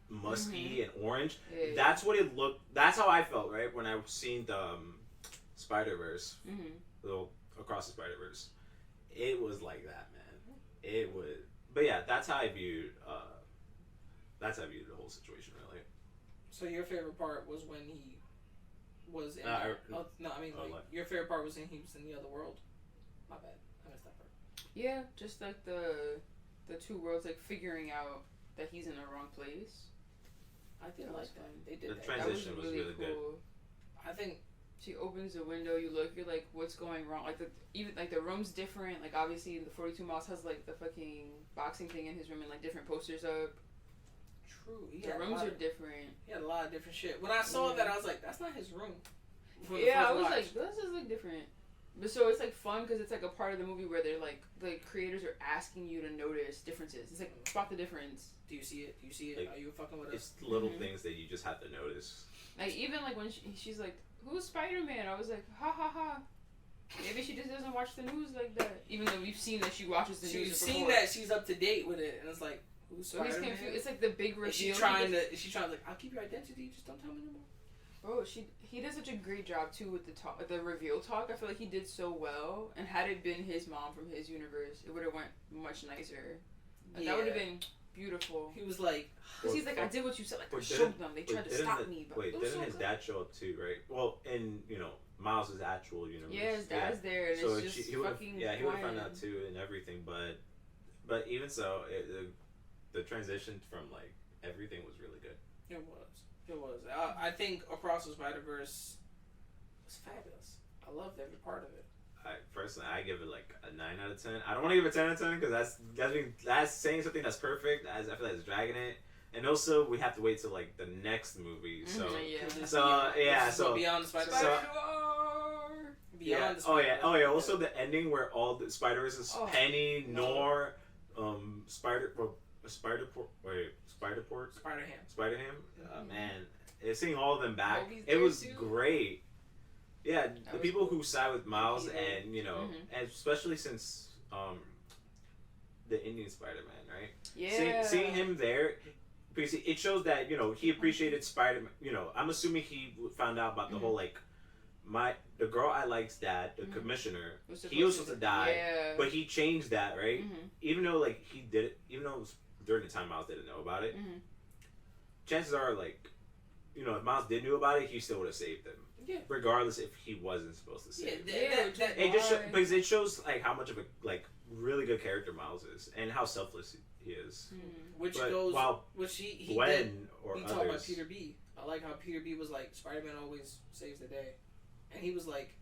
musky and orange. Yeah. That's what it looked. That's how I felt, right, when I seen the Spider-Verse, Across the Spider-Verse. It was like that, man. It was, but yeah, that's how I viewed. That's how I viewed the whole situation, really. So your favorite part was when he was in. Your favorite part was when he was in the other world. My bad, I missed that part. Yeah, just like the two worlds, like figuring out that he's in the wrong place. I did like that. They did the that. transition that was really cool. Good. I think she opens the window. You look. You're like, what's going wrong? Like the room's different. Like obviously, the 42 Miles has like the fucking boxing thing in his room and like different posters up. True. The rooms are different. He had a lot of different shit. When I saw that, I was like, that's not his room. I was like, this is like different. But so it's like fun because it's like a part of the movie where they're like the creators are asking you to notice differences. It's like spot the difference. Do you see it? Like, are you fucking with us? It's little things that you just have to notice. Like even like when she's like, who's Spider-Man? I was like, ha ha ha. Maybe she just doesn't watch the news like that. Even though we've seen that she watches the news. She's seen that she's up to date with it, and it's like, who's Spider-Man? He's confused. It's like the big reveal. She's trying to like, I'll keep your identity, just don't tell me no more. Bro, he does such a great job too with the reveal talk. I feel like he did so well, and had it been his mom from his universe, it would have went much nicer. Like, that would have been beautiful. He was like, because he's like, I did what you said. Like, I showed them. They tried to stop me, but wait, didn't his dad show up too? Right. Well, in Miles' actual universe. Yeah, his dad's there, and so it's just he would have found out too and everything, but even so, the transition from like everything was really good. It was. I think Across the Spider-Verse was fabulous. I loved every part of it. Personally, I give it like a 9 out of 10. I don't want to give it 10 out of 10 because that's saying something that's perfect. I feel like it's dragging it. And also, we have to wait till like the next movie. So Beyond the Spider-Verse. Beyond the Spider-Verse. Oh yeah. Also, the ending where all the Spider-Verse Penny, Nor, Spider-Port. Spider-Ham. Man, seeing all of them back, it was great. Yeah, the people who side with Miles and and especially since the Indian Spider-Man, right? Yeah. Seeing him there, because it shows that he appreciated Spider-Man. I'm assuming he found out about the whole like the girl I like's dad, the commissioner. He was supposed to die, but he changed that, right? Even though like he did it, even though it was during the time Miles didn't know about it. Chances are like, if Miles did knew about it, he still would have saved him. Yeah. Regardless if he wasn't supposed to save him. It just because it shows like how much of a like really good character Miles is and how selfless he is. He talked about Peter B. I like how Peter B was like, Spider-Man always saves the day, and he was like,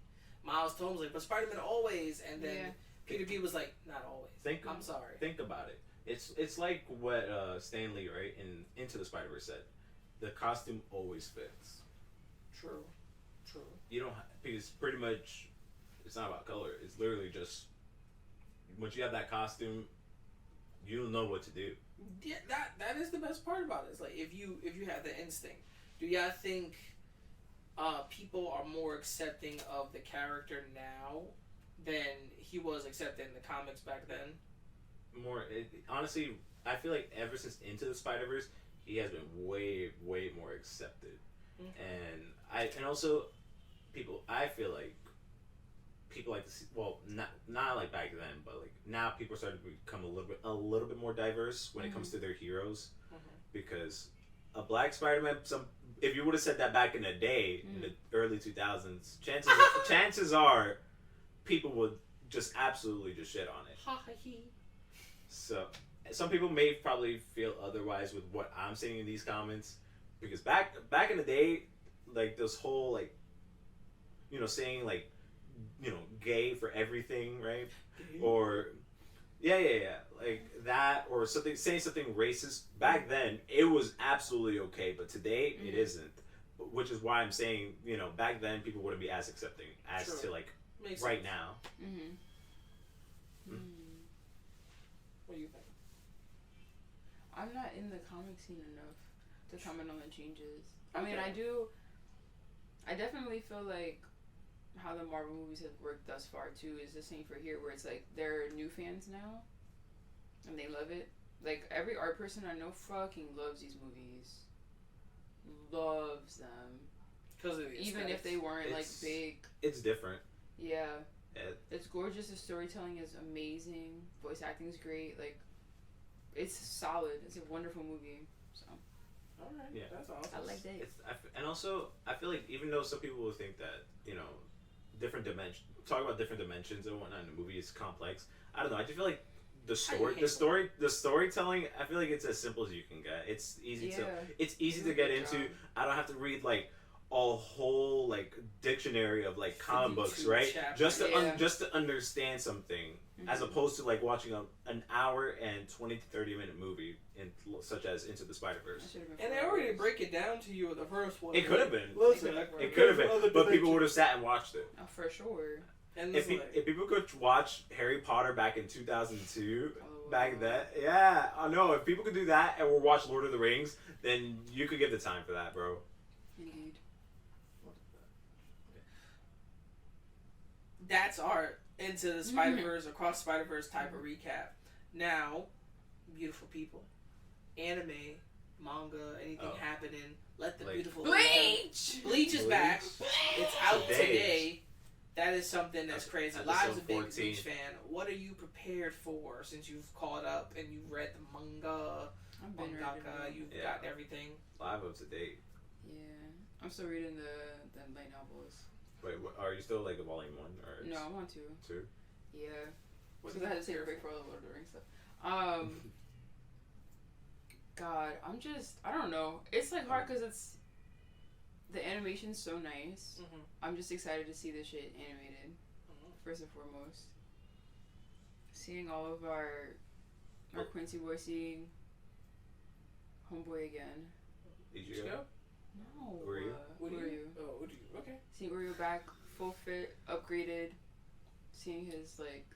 Miles told him like, but Spider-Man always, and then Peter B was like, not always. I'm sorry. Think about it. It's like what Stan Lee, right, in Into the Spider-Verse said. The costume always fits. True. You don't because pretty much it's not about color. It's literally just once you have that costume, you'll know what to do. Yeah, that is the best part about it. It's like if you have the instinct. Do y'all think people are more accepting of the character now than he was accepting the comics back then? Honestly, I feel like ever since Into the Spider-Verse, he has been way, way more accepted. And also I feel like people like to see, well, not like back then, but like now people are starting to become a little bit more diverse when it comes to their heroes, because a black Spider-Man, if you would have said that back in the day, in the early 2000s, chances are people would just absolutely just shit on it. So some people may probably feel otherwise with what I'm saying in these comments, because back in the day, like this whole like, saying like, gay for everything, right? Or like that, or saying something racist. Back then, it was absolutely okay, but today it isn't. Which is why I'm saying, back then people wouldn't be as accepting as to like Makes right sense. now. What do you think? I'm not in the comic scene enough to comment on the changes. I mean, I definitely feel like how the Marvel movies have worked thus far too is the same for here, where it's like they're new fans now and they love it. Like every art person I know fucking loves these movies, loves them, because even if they weren't like big. It's different. Yeah, it's gorgeous. The storytelling is amazing. Voice acting is great. Like it's solid. It's a wonderful movie. So. All right. Yeah, that's awesome. I like that. And also, I feel like even though some people will think that different dimensions, talk about different dimensions and whatnot in the movie is complex. I don't know. I just feel like the storytelling. I feel like it's as simple as you can get. It's easy to get into. I don't have to read like a whole like dictionary of like comic books, right? Chapters. Just to understand something, as opposed to like watching an hour and 20 to 30 minute movie such as Into the Spider-Verse. And they already break it down to you in the first one. It could have been. Listen, it could have been, but people would have sat and watched it. Oh, for sure. And if people could watch Harry Potter back in 2002, back then, yeah, I know. If people could do that and we'll watch Lord of the Rings, then you could give the time for that, bro. Indeed. That's our Into the Spider-Verse, Across Spider-Verse type of recap. Now, beautiful people, anime, manga, anything happening, let the beautiful Bleach! Bleach is back. It's out today. That is something that's crazy. Live's a big Bleach fan. What are you prepared for since you've caught up and you've read the manga? mangaka. You've got everything. Live up to date. Yeah, I'm still reading the light novels. Wait, are you still like a volume 1 or? No, I'm on 2. 2. Yeah, because I had to take a break for all the Lord of the Rings stuff. God, I don't know. It's like hard because it's the animation's so nice. Mm-hmm. I'm just excited to see this shit animated. Mm-hmm. First and foremost, seeing all of our Quincy boy seeing Homeboy again. Ichigo? No. Uryu? Uryu. Oh, Uryu. Okay. Seeing Uryu back, full fit, upgraded. Seeing his like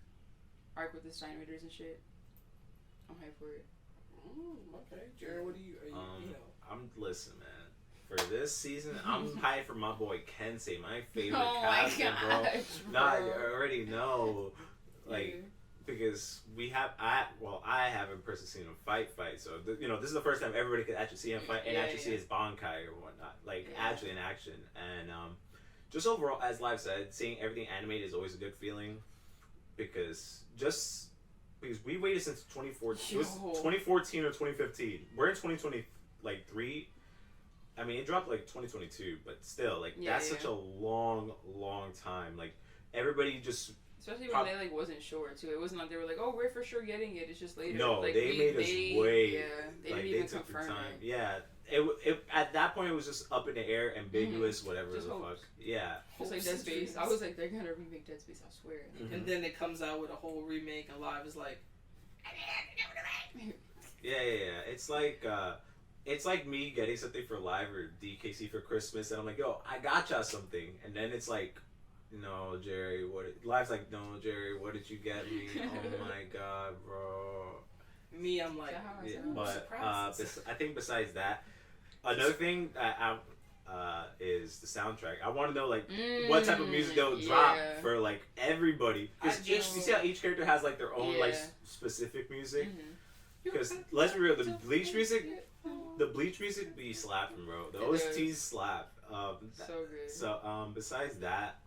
arc with the Stein Raiders and shit. I'm hyped for it. Okay, Jared, what do you know? Listen, man. For this season, I'm hyped for my boy Kensei, my favorite character, bro. Nah, you already know, like, because I haven't personally seen him fight. So this is the first time everybody could actually see him fight and actually see his Bankai or whatnot, like actually in action. And just overall, as Live said, seeing everything animated is always a good feeling, because we waited since 2014. It was 2014 or 2015. We're in 2023. I mean, it dropped like 2022, but still, like that's such a long time. Like everybody just. Especially when they like wasn't sure too. It wasn't like they were like, "Oh, we're for sure getting it." It's just later. No, like, they made us wait. Yeah, they didn't even confirm it. Yeah, it at that point it was just up in the air, ambiguous, whatever just the hopes. fuck. Yeah. Just like Dead Space. I was like, they're gonna remake Dead Space. I swear. Mm-hmm. And then it comes out with a whole remake, and Live is like. Yeah. It's like me getting something for Live or DKC for Christmas, and I'm like, yo, I gotcha something, and then it's like. No, Jerry, Live's like, no, Jerry, what did you get me? Oh my god, bro. Me, I'm like, but I think besides that, another thing that is the soundtrack. I want to know like what type of music they'll drop for like everybody. Because you see how each character has like their own like specific music. Because let's be real, the Bleach music be slapping, bro. The OSTs slap. So good. So besides that.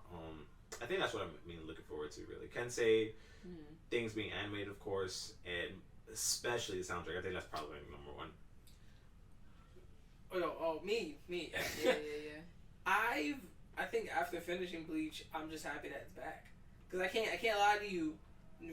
I think that's what I'm looking forward to, really. Kensei, things being animated, of course, and especially the soundtrack. I think that's probably number one. Me. Yeah. I think after finishing Bleach, I'm just happy that it's back. Because I can't lie to you,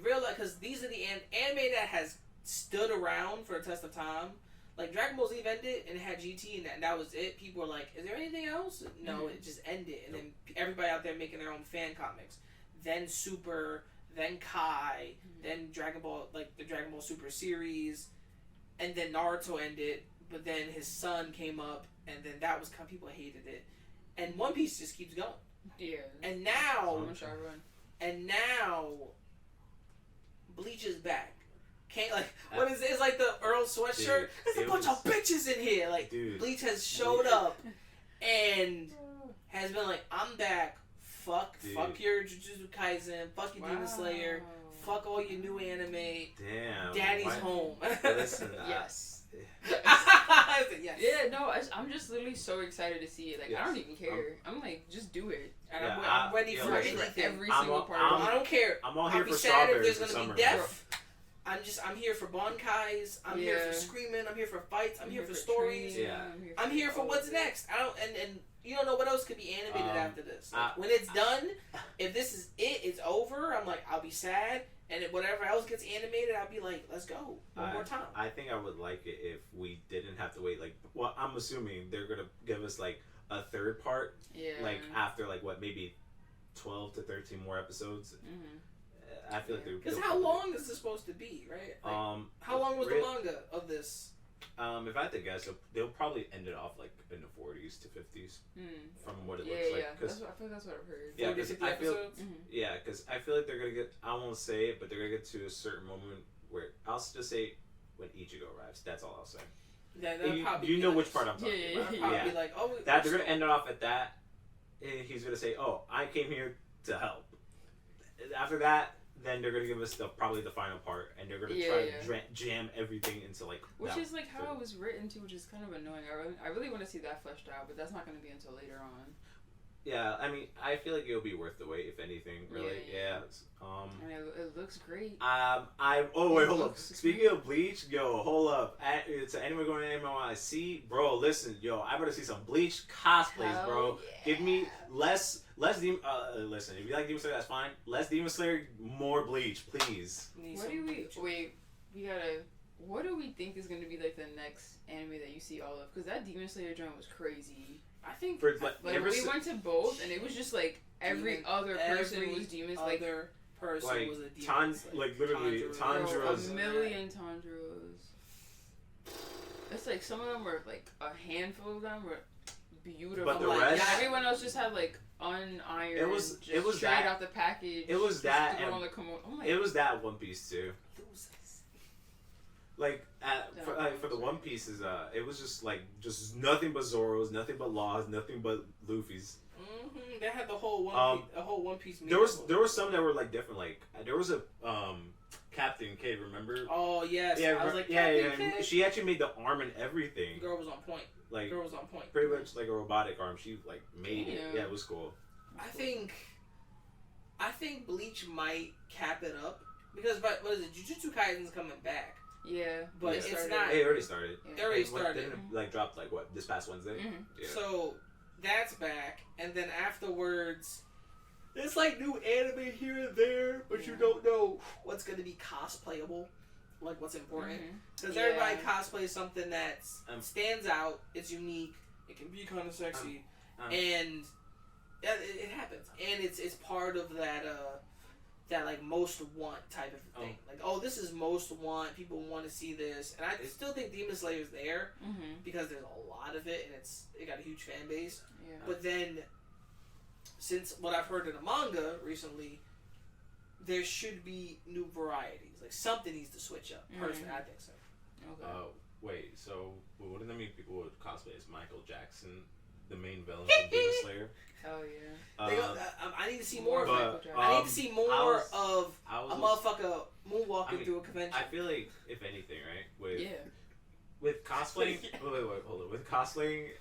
real life, because these are the anime that has stood around for a test of time. Like, Dragon Ball Z ended, and it had GT, and that was it. People were like, is there anything else? No, it just ended. And then everybody out there making their own fan comics. Then Super, then Kai, then Dragon Ball, like, the Dragon Ball Super series. And then Naruto ended, but then his son came up, and then that was kind of, people hated it. And One Piece just keeps going. Yeah. And now, Bleach is back. Can't like what is it? It's like the Earl sweatshirt. There's a bunch of bitches in here. Like Bleach has showed up and has been like, I'm back. Fuck your Jujutsu Kaisen. Fuck your Demon Slayer. Fuck all your new anime. Damn. Daddy's home. Listen, yes. Yes. Yeah, no, I'm just literally so excited to see it. Like, I don't even care. I'm like, just do it. And I'm ready for anything. Every single part. I don't care. I'm all here I'll be for sad if strawberries there's gonna be death. I'm here for Bankais. I'm here for screaming. I'm here for fights. I'm here for stories. Yeah. I'm here for what's next. I don't and you don't know what else could be animated after this. Like, when it's done, if this is it, it's over. I'm like, I'll be sad, and if whatever else gets animated, I'll be like, let's go one more time. I think I would like it if we didn't have to wait. Like, well, I'm assuming they're gonna give us like a third part. Yeah. Like after like what maybe 12 to 13 more episodes. Mm-hmm. I feel like because how long is this supposed to be, right? Like, how long was the manga of this? If I had to guess, they'll probably end it off like in the 40s to 50s, from what it looks like. I feel like that's what I've heard. Yeah, 40 to 50 episodes. Because I feel like they're gonna get. I won't say it, but they're gonna get to a certain moment where I'll just say when Ichigo arrives. That's all I'll say. Yeah, you know which part I'm talking about. Probably like, that they're gonna end it off at that. And he's gonna say, "Oh, I came here to help." After that. Then they're gonna give us probably the final part, and they're gonna try to jam everything into like. Which is like how it was written too, which is kind of annoying. I really want to see that fleshed out, but that's not gonna be until later on. Yeah, I mean, I feel like it'll be worth the wait, if anything. Really, yeah. And it looks looks great. Hold up. Speaking of Bleach, yo, hold up. It's anyone going to anime I see, bro. Listen, yo, I better see some Bleach cosplays, bro. Yeah. Give me less Demon. Listen, if you like Demon Slayer, that's fine. Less Demon Slayer, more Bleach, please. What do we wait? We gotta. What do we think is going to be like the next anime that you see all of? Because that Demon Slayer joint was crazy. I think For, Like we went to both, and it was just like every other person was demons. Like person was a demon. Like literally Tanjiro's. A million Tanjiros. It's like some of them were like a handful of them were beautiful. But the like, rest, everyone else just had like unironed. It was straight that, out the package. It was that. And, it was that One Piece too. Losers. Like for the One Pieces, it was just nothing but Zoros, nothing but Laws, nothing but Luffy's. Mm-hmm. They had the whole One Piece. There was some that were like different. Like there was a Captain Kid, remember? Oh yes. Yeah, I was like, yeah. Kid? She actually made the arm and everything. The girl was on point. Like girl was on point. Pretty much like a robotic arm. She like made it. Yeah, it was cool. I think Bleach might cap it up because what is it? Jujutsu Kaisen's coming back. Yeah, but it's not. It already started. Yeah. It already started. Didn't it, like dropped like what this past Wednesday? Mm-hmm. Yeah. So that's back, and then afterwards, it's like new anime here and there, but you don't know what's going to be cosplayable, like what's important. Because everybody cosplays something that stands out. It's unique. It can be kind of sexy, and it happens. And it's part of that. That like most want type of thing. Like, oh, this is most want. People want to see this, and I still think Demon Slayer's there because there's a lot of it, and it got a huge fan base. Yeah. But then, since what I've heard in the manga recently, there should be new varieties. Like something needs to switch up. Personally, I think so. Okay. Wait. So wouldn't that mean people would cosplay as Michael Jackson, the main villain from Demon Slayer? Hell yeah. I need to see more of it. I need to see more of a motherfucker moonwalking through a convention. I feel like, if anything, right? With cosplaying, wait, hold on. With cosplaying,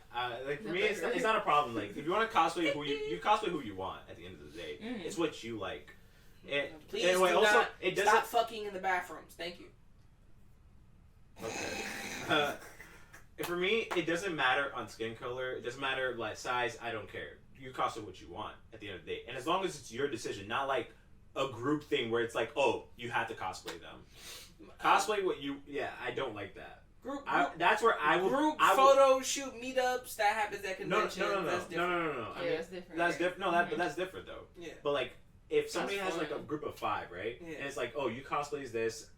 like for me, it's not a problem. Like if you want to cosplay you cosplay who you want. At the end of the day, it's what you like. Please do not stop fucking in the bathrooms. Thank you. Okay. For me, it doesn't matter on skin color. It doesn't matter like size. I don't care. You cosplay what you want at the end of the day, and as long as it's your decision, not like a group thing where it's like, oh, you have to cosplay them. Cosplay what you. Yeah, I don't like that. That's where I will. Group photo shoot meetups that happens at convention. No. That's different. No. I mean, that's different. That's different. No, but that's different though. Yeah. But like, if somebody has like a group of 5, right? Yeah. And it's like, oh, you cosplay as this,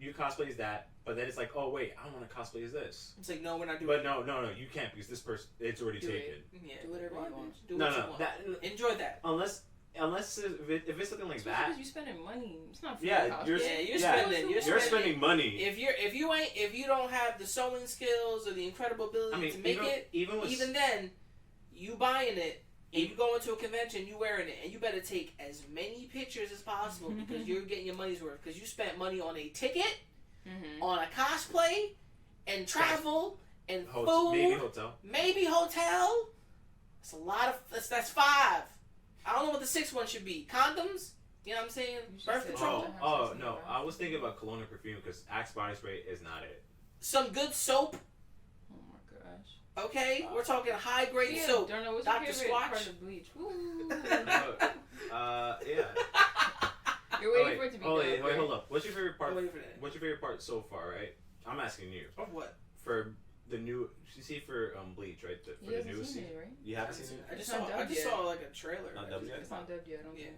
you cosplay as that, but then it's like, oh wait, I want to cosplay as this. It's like, no, we're not doing. But no, you can't because this person, it's already taken. Yeah. Do whatever you want. Do what you want. Enjoy that. Unless if it's something like that. Because you're spending money. It's not free. You're spending money. If you don't have the sewing skills or the incredible ability to make even then, you buying it. If you go into a convention, you wearing it, and you better take as many pictures as possible because you're getting your money's worth. Because you spent money on a ticket, on a cosplay, and travel, and food, maybe hotel. It's a lot of. That's 5. I don't know what the 6th one should be. Condoms. You know what I'm saying? Birth control. Oh no, I was thinking about cologne and perfume because Axe body spray is not it. Some good soap. Oh my gosh. Okay, we're talking high grade soap. Don't know what's Dr. your favorite part Squatch. of Bleach. Yeah. You're waiting for it to be done. Wait, hold up. What's your favorite part? What's your favorite part so far? Right, I'm asking you. Of what? For the new, you see for Bleach, right? For the new season, right? You haven't seen it? I just saw like a trailer. Not dubbed yet. It's not dubbed yet. I don't think.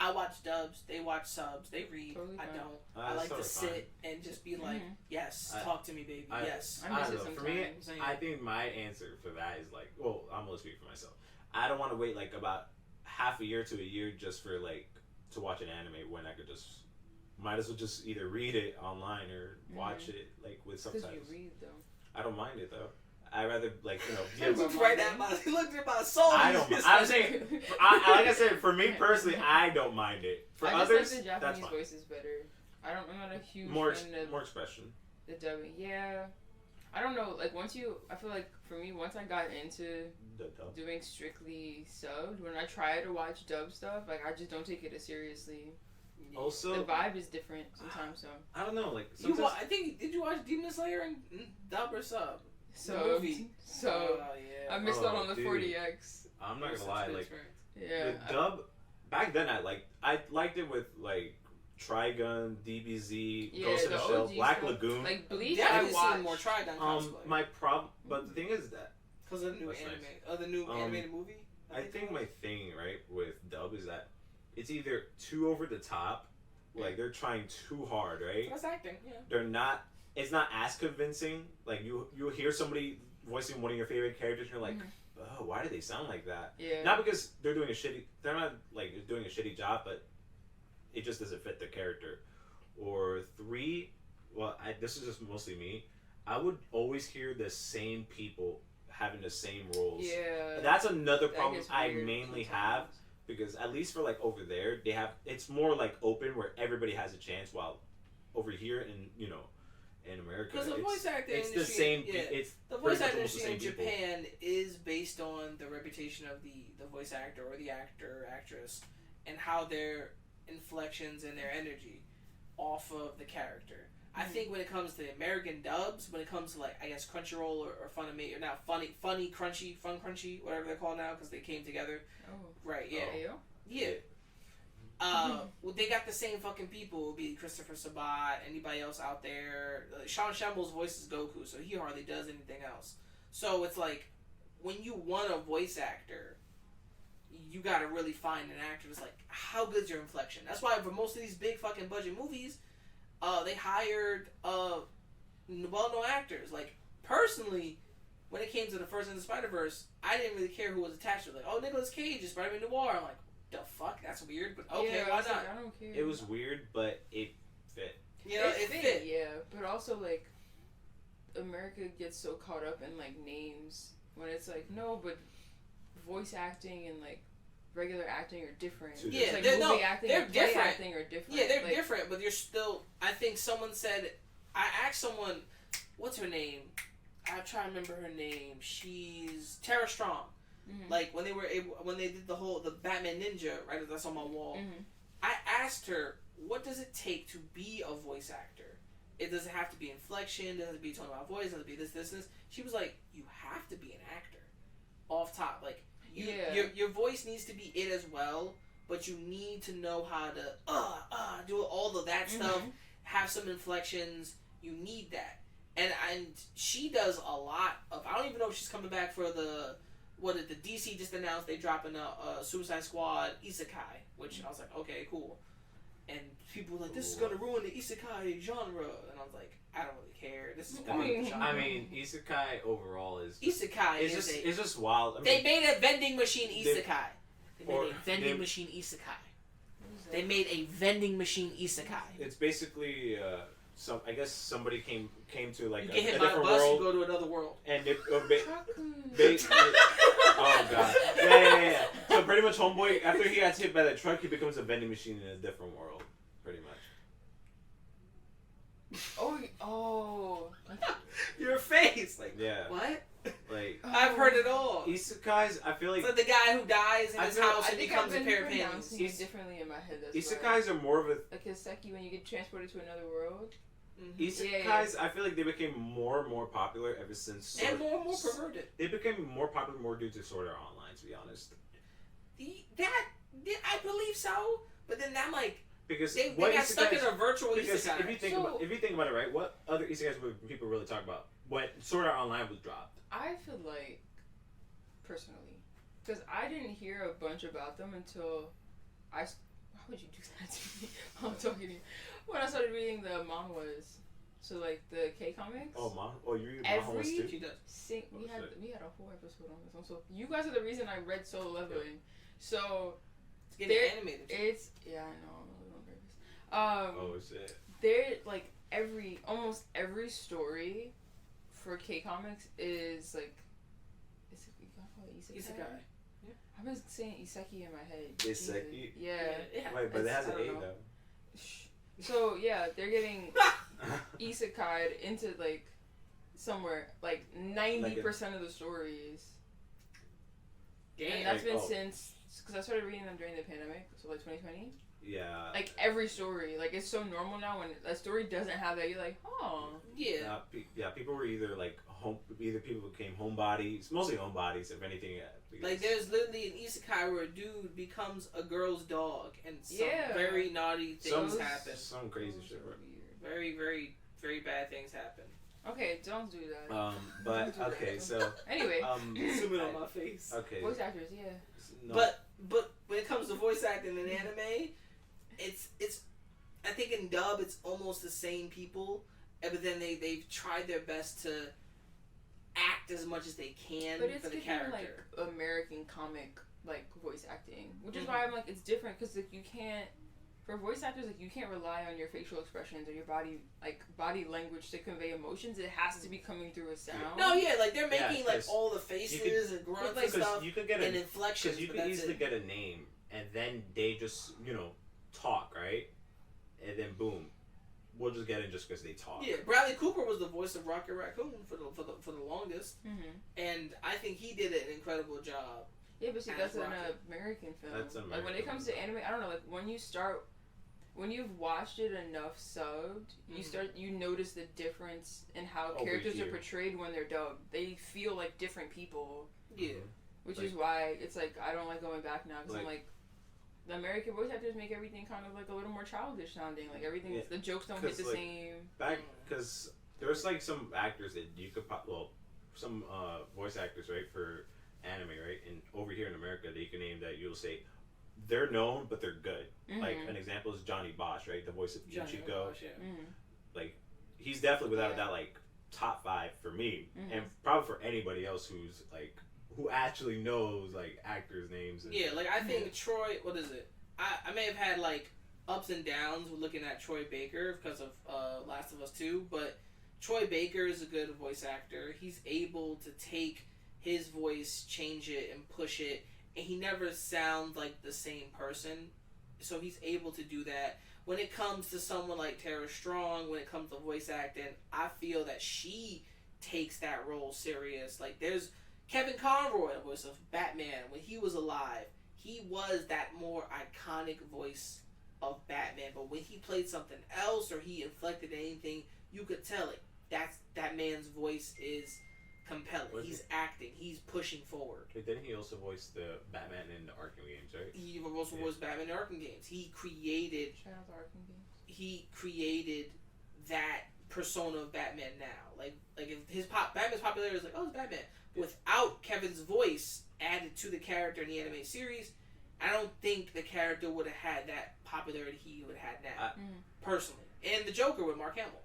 I watch dubs. They watch subs. They read. Totally I fine. don't. I like to sit and just be like, yes, talk to me, baby. Yes. I miss it For sometimes. me, I think my answer for that is like, well, I'm gonna speak for myself. I don't want to wait like about half a year to a year just for like to watch an anime when I could just might as well just either read it online or watch it like with subtitles. Because you read though. I don't mind it though. I rather like He looked right at my. He looked at my soul. I don't. I'm saying, like I said, for me personally, I don't mind it. For others, like the Japanese voice is better. I'm not a huge fan of more expression. The dubbing, yeah. I don't know. Like I feel like for me, once I got into doing strictly subbed, when I try to watch dub stuff, like I just don't take it as seriously. Also, the vibe is different sometimes. So I don't know. Like I think did you watch Demon Slayer and dub or sub? so The movie. so Yeah. I missed out on the dude. 40x. I'm not gonna lie. Like Yeah. the dub back then, I liked it with like Trigun, DBZ, Yeah, Ghost in the the Shell, OG Black stuff. Lagoon. Like Bleach, Definitely I seen more watched. Trigun cosplay. My problem, but the thing is that Because of the new That's anime, nice. the new animated movie. I think my thing right with dub is that it's either too over the top, like they're trying too hard, right? That's acting. Yeah. They're not. It's not as convincing. Like you hear somebody voicing one of your favorite characters, and you're like, oh, why do they sound like that? Yeah. Not because they're doing a shitty. They're not like doing a shitty job, but it just doesn't fit their character. Or three. Well, this is just mostly me. I would always hear the same people having the same roles. Yeah. That's another That problem gets I weird mainly sometimes. have, because at least for like over there they have, it's more like open where everybody has a chance, while over here in America Because the voice acting it's industry, the same. yeah, It's the pretty voice much acting almost the industry in same people. Japan is based on the reputation of the voice actor or the actor or actress and how their inflections and their energy off of the character. I think when it comes to American dubs, when it comes to like I guess Crunchyroll or Funimation, or now Fun Crunchy, whatever they're called now because they came together. Oh. Right? Yeah. Ayo? Yeah. Well, they got the same fucking people. It'll be Christopher Sabat, anybody else out there. Sean Shambles voices Goku, so he hardly does anything else. So it's like, when you want a voice actor, you gotta really find an actor that's like, how good's your inflection? That's why for most of these big fucking budget movies, they hired well-known actors. Like, personally, when it came to the first Into the Spider-Verse, I didn't really care who was attached to it. Like, oh, Nicolas Cage is Spider-Man Noir. I'm like, the fuck? That's weird, but okay, Yeah, why I was not? like, I don't care. It was weird, but it fit. You know, it fit. Yeah, but also like America gets so caught up in like names when it's like no, but voice acting and like regular acting are different. Yeah, It's like they're- movie no, acting they're and play different. acting are different. Yeah, they're like, different, but you're still. I think someone said. I asked someone, what's her name? I'm trying to remember her name. She's Tara Strong. Mm-hmm. Like when they did the Batman Ninja, right? That's on my wall. Mm-hmm. I asked her, what does it take to be a voice actor? It doesn't have to be inflection. It doesn't have to be tone of my voice. It doesn't have to be this. She was like, you have to be an actor. Off top, like your voice needs to be it as well, but you need to know how to do all of that stuff. Have some inflections. You need that, and she does a lot of. I don't even know if she's coming back for the DC just announced they dropping a Suicide Squad Isekai, which I was like, okay, cool. And people were like, this is gonna ruin the Isekai genre, and I was like, I don't really care. This is part of the genre. I mean, Isekai overall is Isekai it's just wild. I mean, they made a vending machine Isekai. They or- made a vending machine Isekai. They made a vending machine Isekai. it's basically I guess somebody came to like You a get hit by a different bus, world, you go to another world. and they, Truckers. oh god, yeah. So pretty much, homeboy, after he gets hit by that truck, he becomes a vending machine in a different world, pretty much. Oh. Your face, like Yeah, what? like I've heard it all. isekais. I feel like It's like the guy who dies in I his feel- house I and think becomes I've a been pair of panties. pronouncing it differently in my head. That's why. isekais are more of a Like Hiseki when you get transported to another world. isekais. I feel like they became more and more popular ever since. And more perverted. They became more popular more due to Sword Art Online, to be honest. I believe so, but then I'm like, Because they what got stuck in isekais- a virtual Because isekai. if you think about it, right, what other isekais would people really talk about when Sword Art Online was dropped? I feel like, personally, because I didn't hear a bunch about them until why would you do that to me? I'm talking to you. When I started reading the manhwas, so like the K comics. You read manhwas too? She does. We had a whole episode on this one. So you guys are the reason I read Solo Leveling. So It's getting animated. it's I know I'm a little nervous. Oh shit! They're like almost every story for K comics is like you gotta call it isekai. Isekai. I've been saying Iseki in my head. Isekai? Jesus. Yeah. Wait, but it has an I don't A know. though. So yeah, they're getting isekai'd into like somewhere like 90% of the stories, and Damn. that's been Like, since because I started reading them during the pandemic, so like 2020. Yeah. Like every story, like it's so normal now when a story doesn't have that. You're like, oh. Yeah. People were either like either people became homebodies, mostly homebodies, if anything. Like there's literally an isekai where a dude becomes a girl's dog, and some very naughty things happen. Some crazy shit. Very, very, very bad things happen. Okay, don't do that. But okay, so anyway, zooming on my face. Okay. Voice actors, yeah. No. But when it comes to voice acting in anime, it's I think in dub it's almost the same people, but then they've tried their best to act as much as they can for the character. Like American comic like voice acting, which is why I'm like it's different because like you can't. For voice actors, like you can't rely on your facial expressions or your body language to convey emotions. It has to be coming through a sound. No, yeah, like they're making like all the faces and grunts and stuff, you could get and inflections. Because you could easily get a name, and then they just talk, right, and then boom, we'll just get it just because they talk. Yeah, Bradley Cooper was the voice of Rocket Raccoon for the longest, and I think he did an incredible job. Yeah, but see, that's an American film. That's American. Like when it comes to anime, I don't know. Like when you've watched it enough subbed, you notice the difference in how characters are portrayed when they're dubbed. They feel like different people. Yeah. Which is why it's like I don't like going back now because I'm like the American voice actors make everything kind of like a little more childish sounding. Like everything, the jokes don't hit the same. Because there's like some actors that you could some voice actors, right, for anime, right, and over here in America that you can name that you'll say they're known but they're good. Like an example is Johnny Bosch, right, the voice of Ichigo. Like he's definitely without a doubt like top 5 for me, and probably for anybody else who's like who actually knows like actors' names. And like I think Troy. What is it? I may have had like ups and downs with looking at Troy Baker because of Last of Us 2, but Troy Baker is a good voice actor. He's able to take his voice, change it, and push it, and he never sounds like the same person. So he's able to do that. When it comes to someone like Tara Strong, when it comes to voice acting, I feel that she takes that role serious. Like there's Kevin Conroy, the voice of Batman, when he was alive, he was that more iconic voice of Batman. But when he played something else or he inflected anything, you could tell it. That man's voice is compelling. He's acting. He's pushing forward. But didn't he also voice the Batman in the Arkham games, right? He also voiced Batman in the Arkham games. He created. Shout out to Arkham games. He created that persona of Batman now. Like if Batman's popularity is like, oh, it's Batman. Without Kevin's voice added to the character in the anime series, I don't think the character would have had that popularity he would have had now. Personally, and the Joker with Mark Hamill.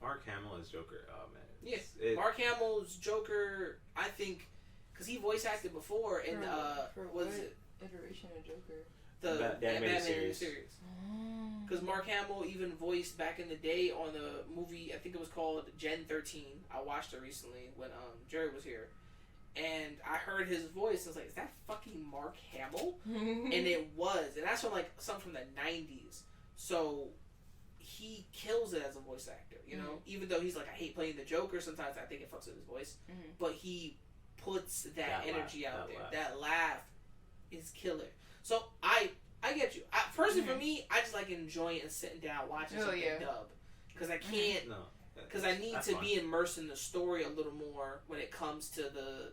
Mark Hamill as Joker, oh man. Yeah, Mark Hamill's Joker, I think, because he voice acted before in what is it? Iteration of Joker. The animated series. Because Mark Hamill even voiced back in the day on the movie, I think it was called Gen 13. I watched it recently when Jerry was here. And I heard his voice. I was like, is that fucking Mark Hamill? And it was. And that's from like something from the 90s. So he kills it as a voice actor, you know? Even though he's like, I hate playing the Joker. Sometimes I think it fucks with his voice. But he puts that energy out there. That laugh is killer. So I get you. Personally, for me, I just like enjoying and sitting down watching something dub. Because I can't... Because I need to be immersed in the story a little more when it comes to the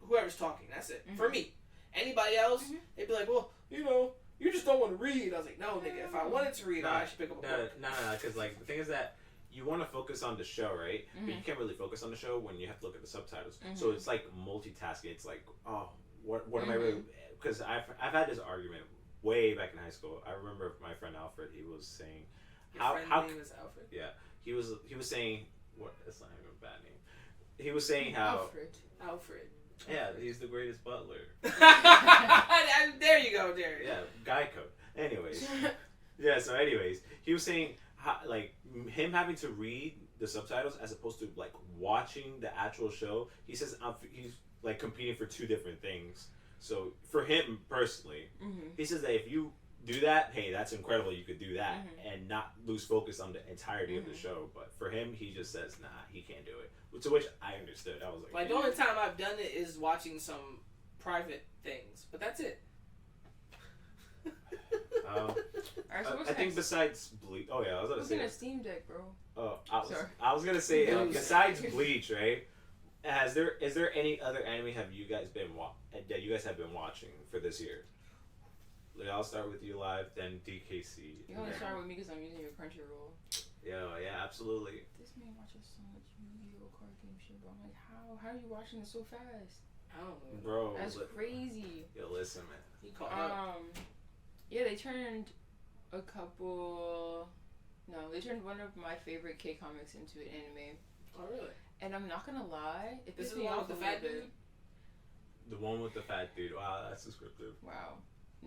whoever's talking. That's it. For me. Anybody else, they'd be like, well, you just don't want to read. I was like, no, nigga, if I wanted to read, I should pick up a book. No, because like the thing is that you want to focus on the show, right? But you can't really focus on the show when you have to look at the subtitles. So it's like multitasking. It's like, oh, what am I really... Because I've had this argument way back in high school. I remember my friend Alfred, he was saying... Your name is Alfred? Yeah. He was saying... What? That's not even a bad name. He was saying how... Alfred. Yeah, he's the greatest butler. There you go, there. Yeah, Geico. Anyways. Yeah, so anyways, he was saying how, like him having to read the subtitles as opposed to like watching the actual show. He says he's like competing for two different things. So for him personally, he says that if you do that, hey, that's incredible. You could do that and not lose focus on the entirety of the show. But for him, he just says, nah, he can't do it. To which I understood. I was like, the only time I've done it is watching some private things, but that's it. Alright, so what's I think next? besides Bleach. Oh yeah, I was gonna Looking say. at Steam Deck, bro. Oh, Sorry. I was gonna say. News. Besides Bleach, right? Is there any other anime have you guys that you guys have been watching for this year? Like, I'll start with you live, then DKC. You want to start with me because I'm using your Crunchyroll. Yeah, absolutely. This man watches so much Yu-Gi-Oh card game shit, bro. I'm like, how are you watching this so fast? I don't know. Bro, That's crazy. Yo, listen, man. He caught up. Yeah, they turned one of my favorite K comics into an anime. Oh really? And I'm not gonna lie, it This pissed is me the one off with a the little fat bit. dude? The one with the fat dude. Wow, that's descriptive. Wow.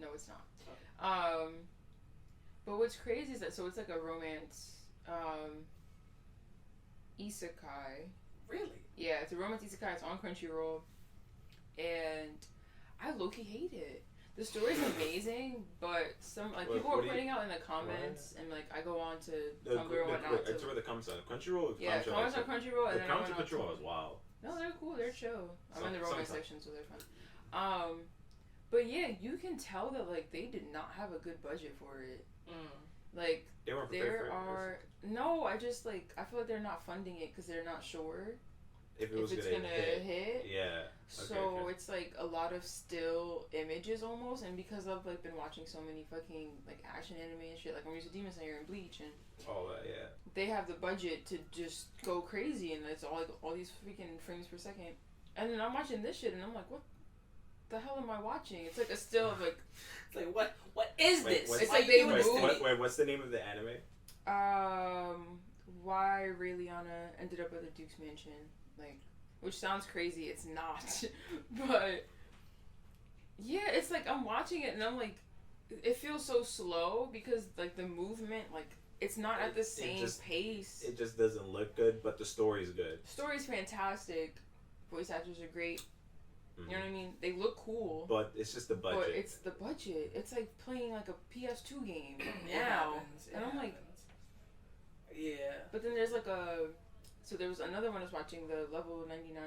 No, it's not. Oh. But what's crazy is that it's like a romance isekai. Really? Yeah, it's a romance isekai. It's on Crunchyroll, and I low-key hate it. The story's amazing, but some people are pointing out in the comments, and like I go on to Tumblr and whatnot. It's where the comments on Crunchyroll. Yeah, comments on Crunchyroll, and the then I comments went on on Crunchyroll to. is wild. No, they're cool. They're chill. I'm in the romance Sometimes. section, so they're fun. But yeah, you can tell that like they did not have a good budget for it. Like They weren't prepared there for it. no, I feel like they're not funding it because they're not sure If if it's gonna hit. Yeah. So it's like a lot of still images almost, and because I've like been watching so many fucking like action anime and shit, like I'm used to Demon Slayer and Bleach, and all that, yeah. they have the budget to just go crazy, and it's all these freaking frames per second. And then I'm watching this shit, and I'm like, what the hell am I watching? It's like a still of like, It's like what is this? It's Why like you they doing this to moved- me? Wait, what's the name of the anime? why Ray Liana ended up at the Duke's mansion, like, which sounds crazy. It's not, but yeah, it's like I'm watching it and I'm like, it feels so slow because like the movement, like it's not at the same pace. It just doesn't look good, but the story's good. Story's fantastic. Voice actors are great. You know what I mean? They look cool. But it's just the budget. But it's the budget. It's like playing like a PS2 game It now. happens. And I'm like, yeah. but then there's like so there was another one I was watching, the Level 99,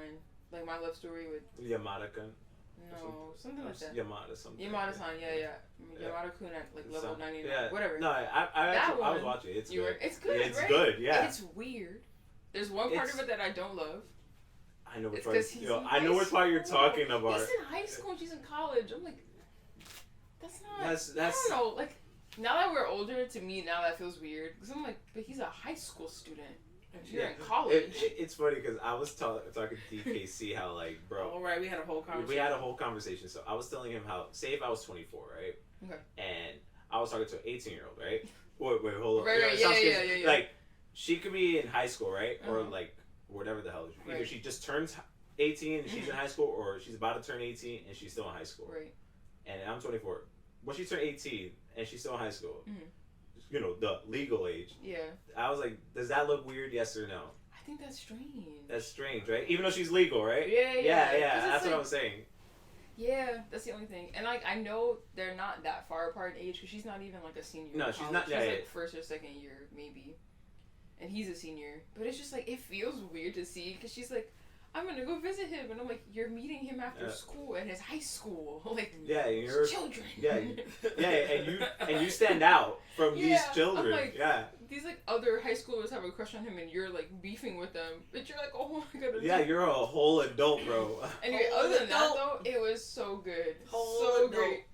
like My Love Story with Yamada-kun. something like that. Yamada something. Yamada-san, yeah. Yamada-kun at like Level 99, yeah. whatever. No, I was watching it. It's good. It's good, It's right? good, yeah. It's weird. There's one part of it that I don't love. I know which It's part. 'cause he's in I know which part you're high talking about. He's in high school and she's in college. I'm like, that's not. That's- I don't know. Like, now that we're older, to me now that feels weird because I'm like, but he's a high school student. And you're in college. It's funny because I was talking to DKC how like, bro. All right, we had a whole conversation. We had a whole conversation. So I was telling him how, say if I was 24, right? Okay. And I was talking to an 18-year-old, right? Wait, hold on. Right, It yeah, sounds yeah, crazy. yeah. Like, she could be in high school, right? Or Uh-huh. like whatever the hell. Either Right. she just turns 18 and she's in high school, or she's about to turn 18 and she's still in high school. Right. And I'm 24. When she turned 18 and she's still in high school, Mhm. you know, the legal age. Yeah. I was like, does that look weird? Yes or no? I think that's strange. That's strange, right? Even though she's legal, right? Yeah. Yeah. 'Cause it's That's what like- I was saying. Yeah, that's the only thing. And like, I know they're not that far apart in age because she's not even like a senior. No, in she's college. not- She's yeah, like yeah. first or second year maybe, and he's a senior. But it's just like it feels weird to see because she's like, I'm gonna go visit him, and I'm like, you're meeting him after school at his high school, like Yeah, you're children. Yeah, and you stand out from these Yeah, children. I'm like, yeah, These like other high schoolers have a crush on him, and you're like beefing with them, but you're like, oh my god. yeah, you're a whole adult, bro. Anyway, Whole other than that adult. though, it was so good, Whole so adult. great.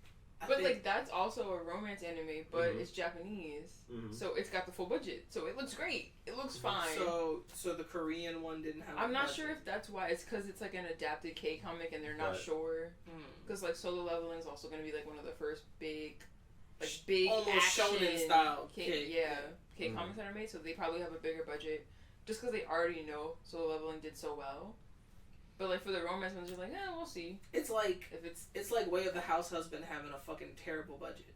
I But think- like that's also a romance anime, but Mhm. it's Japanese, Mhm. so it's got the full budget, so it looks great. It looks fine. So the Korean one didn't have. I'm a not budget. sure if that's why. It's because it's like an adapted K comic, and they're not Right. sure. Hmm. Because like Solo Leveling is also going to be like one of the first big Almost action shonen style K. K comics that are made. So they probably have a bigger budget, just because they already know Solo Leveling did so well. But like for the romance ones, you're like, we'll see It's like if it's. it's like Way of the House Husband having a fucking terrible budget.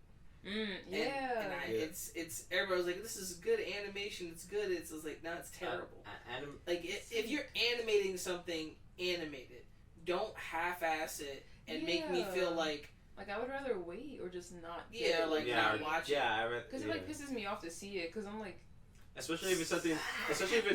Yeah. It's everybody's like, this is good animation. It's good. It's like, no, it's terrible. Like if you're animating something animated, don't half-ass it and make me feel Yeah. like Like I would rather wait or just not. Yeah, like, yeah, not watch it. yeah, Because it like pisses me off to see it. Because I'm like, Especially if it's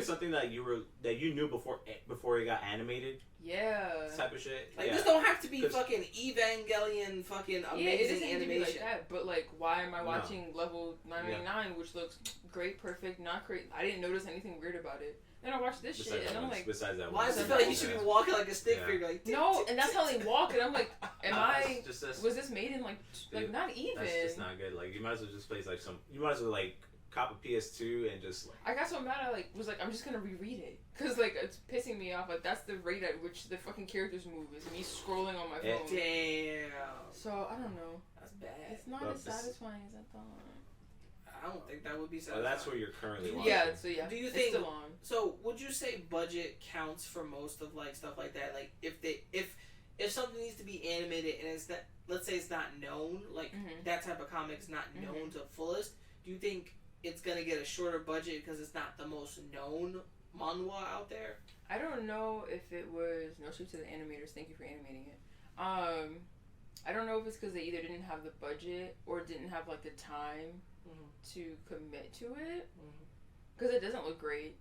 something that you knew before it got animated. Yeah. Type of shit. Like this don't have to be fucking Evangelion, fucking amazing animation. To be like that, but like, why am I watching Level 999, which looks great, perfect, not great? I didn't notice anything weird about it. Then I watched this shit, and I'm like, besides that, why does it feel like you should be walking like a stick figure? Like, no, and that's how they walk, and I'm like, was this made in like not even? That's just not good. Like, you might as well just play like you might as well like cop a PS2 and just like. I got so mad, I was like, I'm just gonna reread it, cause like it's pissing me off. Like that's the rate at which the fucking characters move is me scrolling on my phone. Damn. So I don't know. That's bad. It's not as satisfying as I thought. I don't think that would be satisfying. Well, that's where you're currently watching. Yeah, so yeah. Do you think? It's still on. So would you say budget counts for most of like stuff like that? Like if something needs to be animated and it's that, let's say it's not known, like that type of comic is not known to the fullest. Do you think it's gonna get a shorter budget because it's not the most known manhwa out there? I don't know if it was no shade to the animators. Thank you for animating it. I don't know if it's because they either didn't have the budget or didn't have like the time to commit to it, because it doesn't look great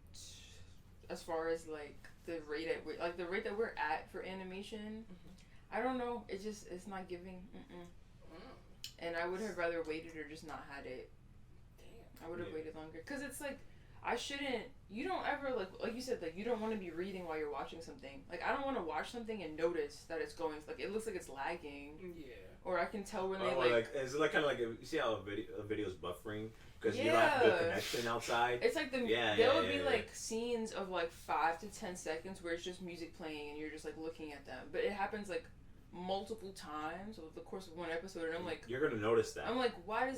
as far as like the rate that we're at for animation. I don't know. It's not giving. And I would have rather waited or just not had it. Damn. I would have waited longer, because it's like you don't ever like you said, like you don't want to be reading while you're watching something. Like I don't want to watch something and notice that it's going like it looks like it's lagging. Yeah. Or I can tell when they like is it like kind of like you see how a video's buffering because you don't have good connection outside. It's like there would be like scenes of like 5 to 10 seconds where it's just music playing and you're just like looking at them, but it happens like multiple times over the course of one episode, and I'm like, you're gonna notice that. I'm like, what are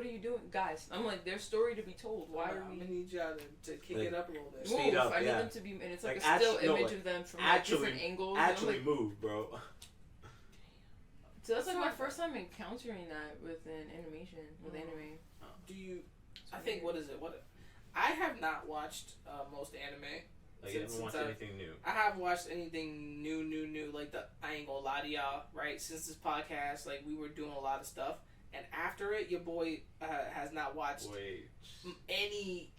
you doing, guys? I'm like, there's story to be told. Why are we? I need y'all to kick it up a little bit. Speed up. I need them to be, and it's like a still image of them from like different angles. Actually, like, move, bro. So that's like my first time encountering that with an animation with anime. Do you? I think what is it? I have not watched most anime. Like, you haven't watched anything new? I haven't watched anything new. Like, I ain't gonna lie to y'all, right? Since this podcast, like, we were doing a lot of stuff. And after it, your boy has not watched any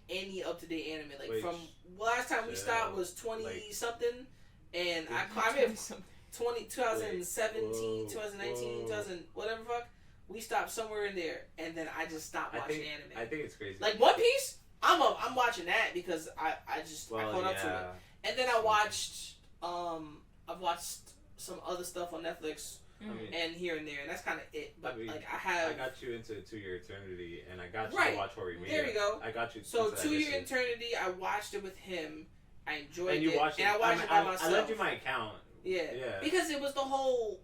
up-to-date anime. Like, from last time we stopped was 20-something. And I mean, 2017, 2019, 2000, whatever fuck. We stopped somewhere in there. And then I just stopped watching anime. I think it's crazy. Like, One Piece? I'm watching that because I caught up to it, and then I've watched some other stuff on Netflix and here and there, and that's kind of it. But I got you into 2 Year Eternity, and I got you to watch Horimiya. There you go. I got you. So 2 Year Eternity, I watched it with him. I enjoyed it. And you watched it. And I watched it by myself. I lent you my account. Yeah. Because it was the whole.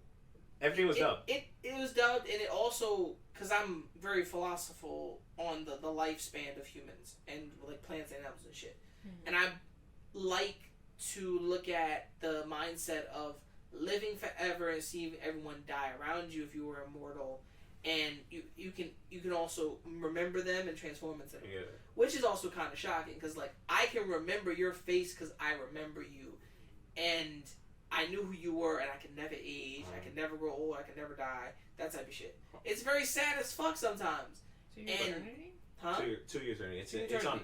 Everything was dubbed. It was dubbed, and it also, because I'm very philosophical on the lifespan of humans and like plants and animals and shit, and I like to look at the mindset of living forever and seeing everyone die around you if you were immortal, and you can also remember them and transform into them, which is also kind of shocking because like I can remember your face because I remember you, and I knew who you were, and I could never age. I could never grow old. I could never die. That type of shit. It's very sad as fuck sometimes. 2 Year Eternity? Huh? 2 Year Eternity. It's on.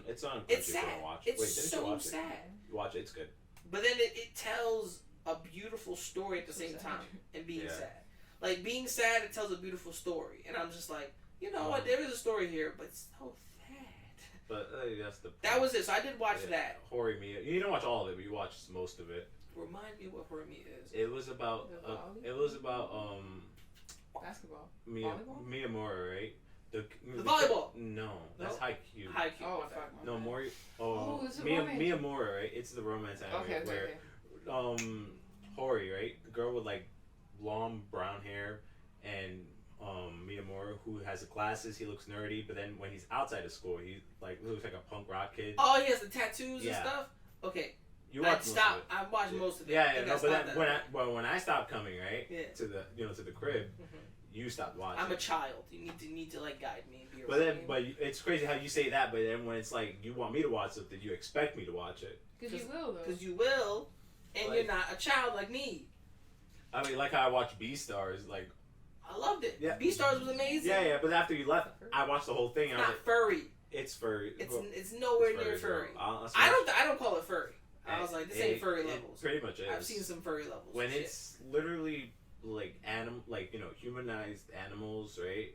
It's sad. It's so sad. Watch it. It's good. But then it tells a beautiful story at the same time, and being sad. Like being sad, it tells a beautiful story, and I'm just like, you know what? There is a story here, but it's so sad. But that's the. That was it. So I did watch that. Horimiya. You didn't watch all of it, but you watched most of it. Remind me what Horimiya is. It was about basketball. Miyamura, right? The volleyball. No, that's Haikyuu. Haikyuu. Oh fuck. No, Mori. It's a romance. Miyamura, right? It's the romance anime where Hori, right? The girl with like long brown hair, and Miyamura, who has the glasses. He looks nerdy, but then when he's outside of school, he like looks like a punk rock kid. Oh, he has the tattoos and stuff. Okay. I watched most of it. But when I stopped coming, right, to the crib, you stopped watching. I'm a child. You need to like guide me. But it's crazy how you say that. But then when it's like you want me to watch something, you expect me to watch it. Because you will, though. Because you will, and you're not a child like me. I mean, like how I watched Beastars, like. I loved it. Yeah. Beastars was amazing. Yeah, but after you left, I watched the whole thing. It's not furry. It's furry. It's nowhere near furry. I don't call it furry. I was like, this ain't furry levels. Pretty much is. I've seen some furry levels. When it's literally like humanized animals, right?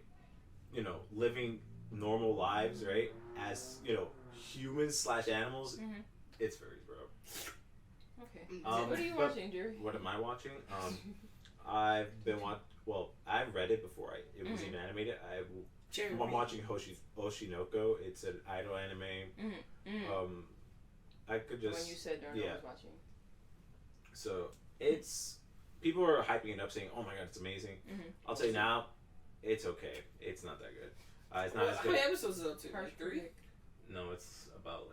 Living normal lives, right? As humans / animals, it's furries, bro. Okay. What are you watching, Jerry? What am I watching? I've been Well, I read it before it was even animated. I'm watching Oshinoko. It's an idol anime. I could just. When you said I was watching. So people are hyping it up, saying, "Oh my god, it's amazing." I'll tell you now, it's okay. It's not that good. It's not as good. How many episodes is it up to? Like 3? No, it's about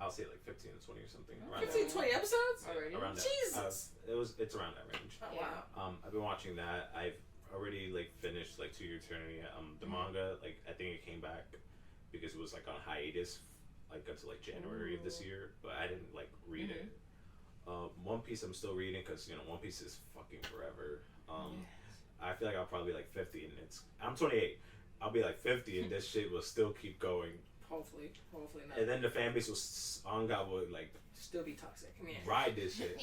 I'll say 15 to 20 or something. 15, 20 episodes? Already? Around that. Jesus! It's around that range. Oh, wow. I've been watching that. I've already finished To Your Eternity. The manga, I think it came back because it was on hiatus until January of this year, but I didn't read it. One Piece I'm still reading because One Piece is fucking forever. I feel like I'll probably be 50 and I'm 28. I'll be 50 and this shit will still keep going. Hopefully not. And then the fan base will still be toxic. Ride this shit.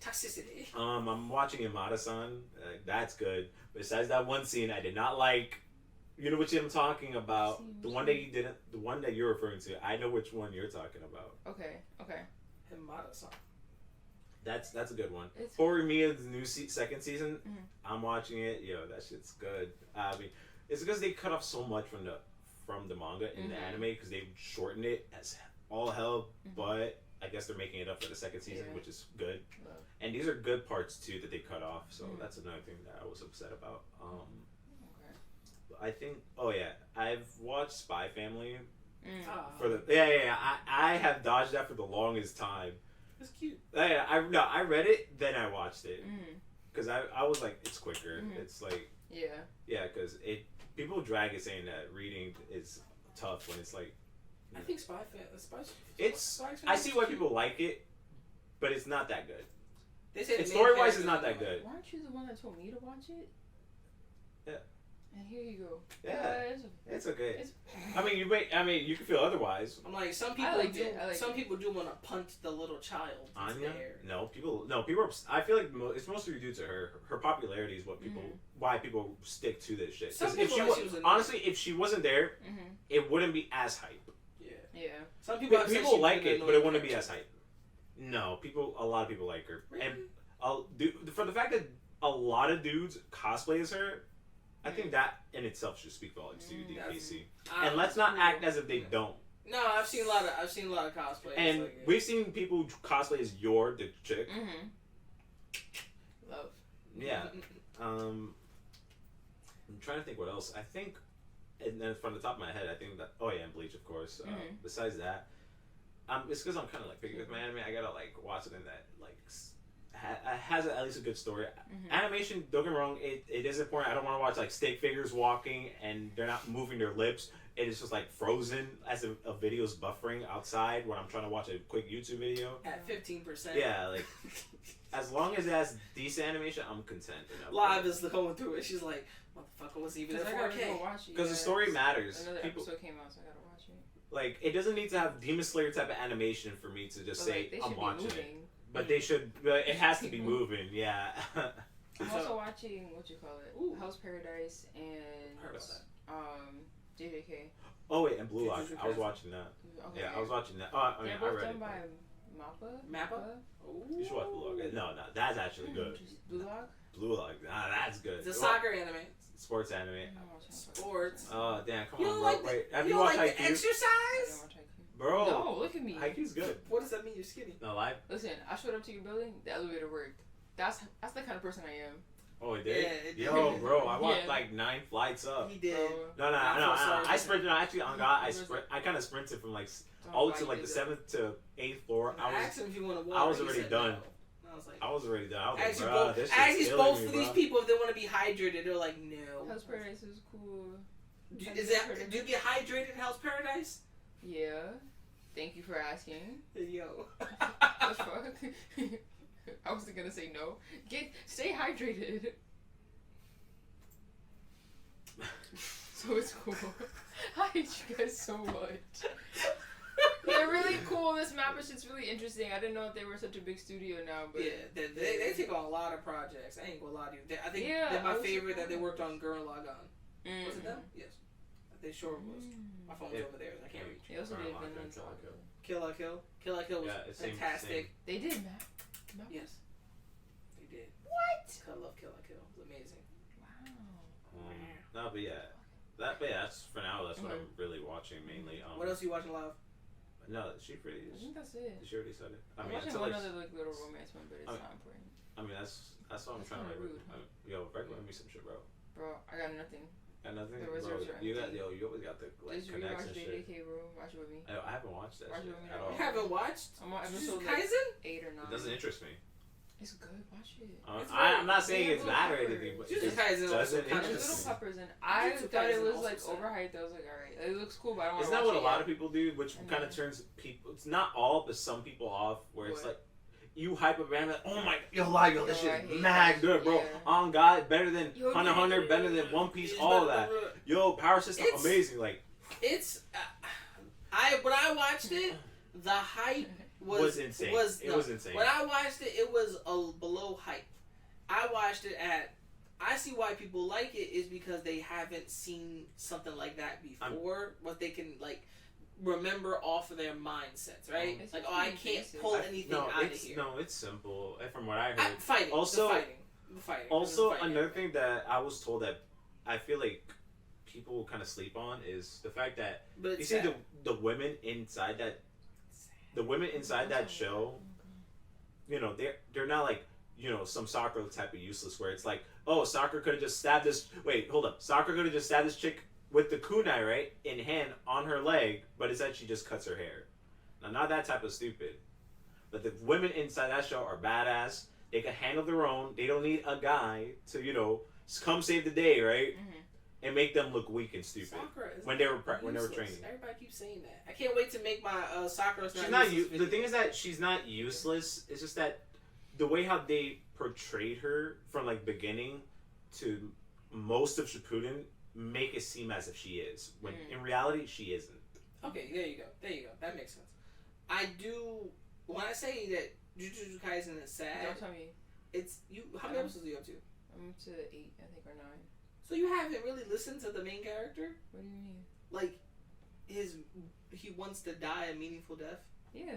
Toxicity. I'm watching Imada-san. That's good. Besides that one scene I did not like. You know which I'm talking about. The one that you didn't. The one that you're referring to. I know which one you're talking about. Okay. Imada-san. That's a good one. Horimiya's new second season. I'm watching it. Yo, that shit's good. I mean, it's because they cut off so much from the manga in the anime because they shortened it as all hell. But I guess they're making it up for the second season, which is good. And these are good parts too that they cut off. So that's another thing that I was upset about. I think. Oh yeah, I've watched Spy Family. For the I have dodged that for the longest time. It's cute. I read it, then I watched it because I was it's quicker. It's because people drag it saying that reading is tough when it's I think Spy I see why people like it, but it's not that good. They say story wise, it's not that good. Weren't you the one that told me to watch it? Yeah. And here you go. Yeah, it's okay. You can feel otherwise. I'm some people do want to punch the little child. Anya? No, people. I feel like it's mostly due to her. Her popularity is what why people stick to this shit. If she wasn't there, it wouldn't be as hype. Yeah. Some people like it, but it wouldn't be as hype. No, a lot of people like her, really? and for the fact that a lot of dudes cosplay as her. I think that in itself should speak volumes to DPC. And let's not act as if they don't. No, I've seen a lot of cosplay. And we've seen people cosplay as the chick. Love. Yeah. I'm trying to think what else. I think, and then from the top of my head, I think that. Oh yeah, and Bleach, of course. Besides that, it's because I'm kind of picky with my anime. I gotta watch something that has at least a good story. Animation, don't get me wrong, it is important. I don't want to watch stick figures walking and they're not moving their lips. It is just frozen as a video's buffering outside when I'm trying to watch a quick YouTube video. At 15%. Yeah, as long as it has decent animation, I'm content. Live is going through it. She's like, motherfucker, was even in 4K? Because the story matters. Another episode came out, so I gotta watch it. It doesn't need to have Demon Slayer type of animation for me to just say I'm watching it. But they should. It has to be moving. Yeah. I'm also watching Hell's Paradise and JJK. Oh wait, and Blue Lock. I was watching that. Okay. Yeah, I was watching that. They're both done by Mappa. You should watch Blue Lock. No, that's actually good. Blue Lock. Blue Lock. That's good. It's a soccer anime. Sports anime. Sports. Oh damn! Come on, bro. Wait, have you watched Haikyuu? Exercise? Bro, no, look at me. Haiku's good. What does that mean? You're skinny. No, live. Listen, I showed up to your building. The elevator worked. That's the kind of person I am. Oh, it did. Yeah, it did. Yo, bro, I walked 9 flights up. He did. No. I sprinted. Actually, on God, I kind of sprinted from all to the 7th to 8th floor. I asked him if you want to walk. I was already done. No. I was like, I was already done. I was asked both of these people if they want to be hydrated. They're like, no. Hell's Paradise is cool. Do you get hydrated in Hell's Paradise? Yeah. Thank you for asking. Yo. The fuck? I wasn't gonna say no. Stay hydrated. So it's cool. I hate you guys so much. They're really cool. This map is just really interesting. I didn't know that they were such a big studio now, but yeah, they take on a lot of projects. I ain't gonna lie to you. I think they're my favorite that they worked on Gurren Lagann. Mm-hmm. Was it them? Yes. They sure was. My phone's over there. I can't reach. They also did Vinland Saga. Kill la Kill. Kill la Kill was fantastic. They did map. Yes. They did. What? I love Kill la Kill. It was amazing. Wow. No, but yeah. That's for now. That's what I'm really watching mainly. What else are you watching live? No, she pretty. I think that's it. She already said it. I'm watching one other like little romance one, but it's not important. I mean, that's what I'm trying to like. Yo, recommend me some shit, bro. Bro, I got nothing. Got nothing. The Wizards bro, you always got the like just connects rewatch and shit. JJK, bro. Watch it with me. I haven't watched that Watch shit it with me at now. all. You haven't watched? I'm on episode Kaizen? 8 or 9. It doesn't interest me. It's good. Watch it. I'm not saying it's bad or anything, but it Jujutsu just Kaisen doesn't There's interest little me. peppers and I Jujutsu thought it Kaisen was also like sad. overhyped. I was like, alright, it looks cool, but I don't want Isn't to that watch what a it lot yet. of people do? Which kind of turns people. It's not all, but some people off. Where it's What? like. You hype a band like, oh my, yo, this Yo, I shit hate mad that. good, bro. Yeah. On God, better than Yo, Hunter x Hunter, better than One Piece, all of that. Yo, Power System, It's- amazing. Like, It's when I watched it, the hype was insane. It was insane. When I watched it, it was below hype. I watched it at. I see why people like it is because they haven't seen something like that before. What they can like remember off of their mindsets, right? It's like, just oh, I really can't basic. pull anything out of here. No, it's simple. From what I heard. Fighting. Also- The fighting. Also, The fighting. another thing that I was told that I feel like people kind of sleep on is the fact that But it's you see sad. the women inside that show, you know, they're not like, you know, some Sakura type of useless where it's like, oh, Sakura could have just stabbed this. Wait, hold up. Sakura could have just stabbed this chick with the kunai, right, in hand on her leg, but instead she just cuts her hair. Now, not that type of stupid, but the women inside that show are badass. They can handle their own. They don't need a guy to, you know, come save the day, right, and make them look weak and stupid Sakura is when they were useless. training. Everybody keeps saying that. I can't wait to make my Sakura. She's not. The thing is that she's not useless. It's just that the way how they portrayed her from like beginning to most of Shippuden make it seem as if she is, when in reality she isn't. Okay, there you go. That makes sense. I do. When I say that Jujutsu Kaisen is sad, Don't tell me. it's you. How many episodes are you up to? I'm up to 8, I think, or 9. So you haven't really listened to the main character? What do you mean? Like, he wants to die a meaningful death. Yeah,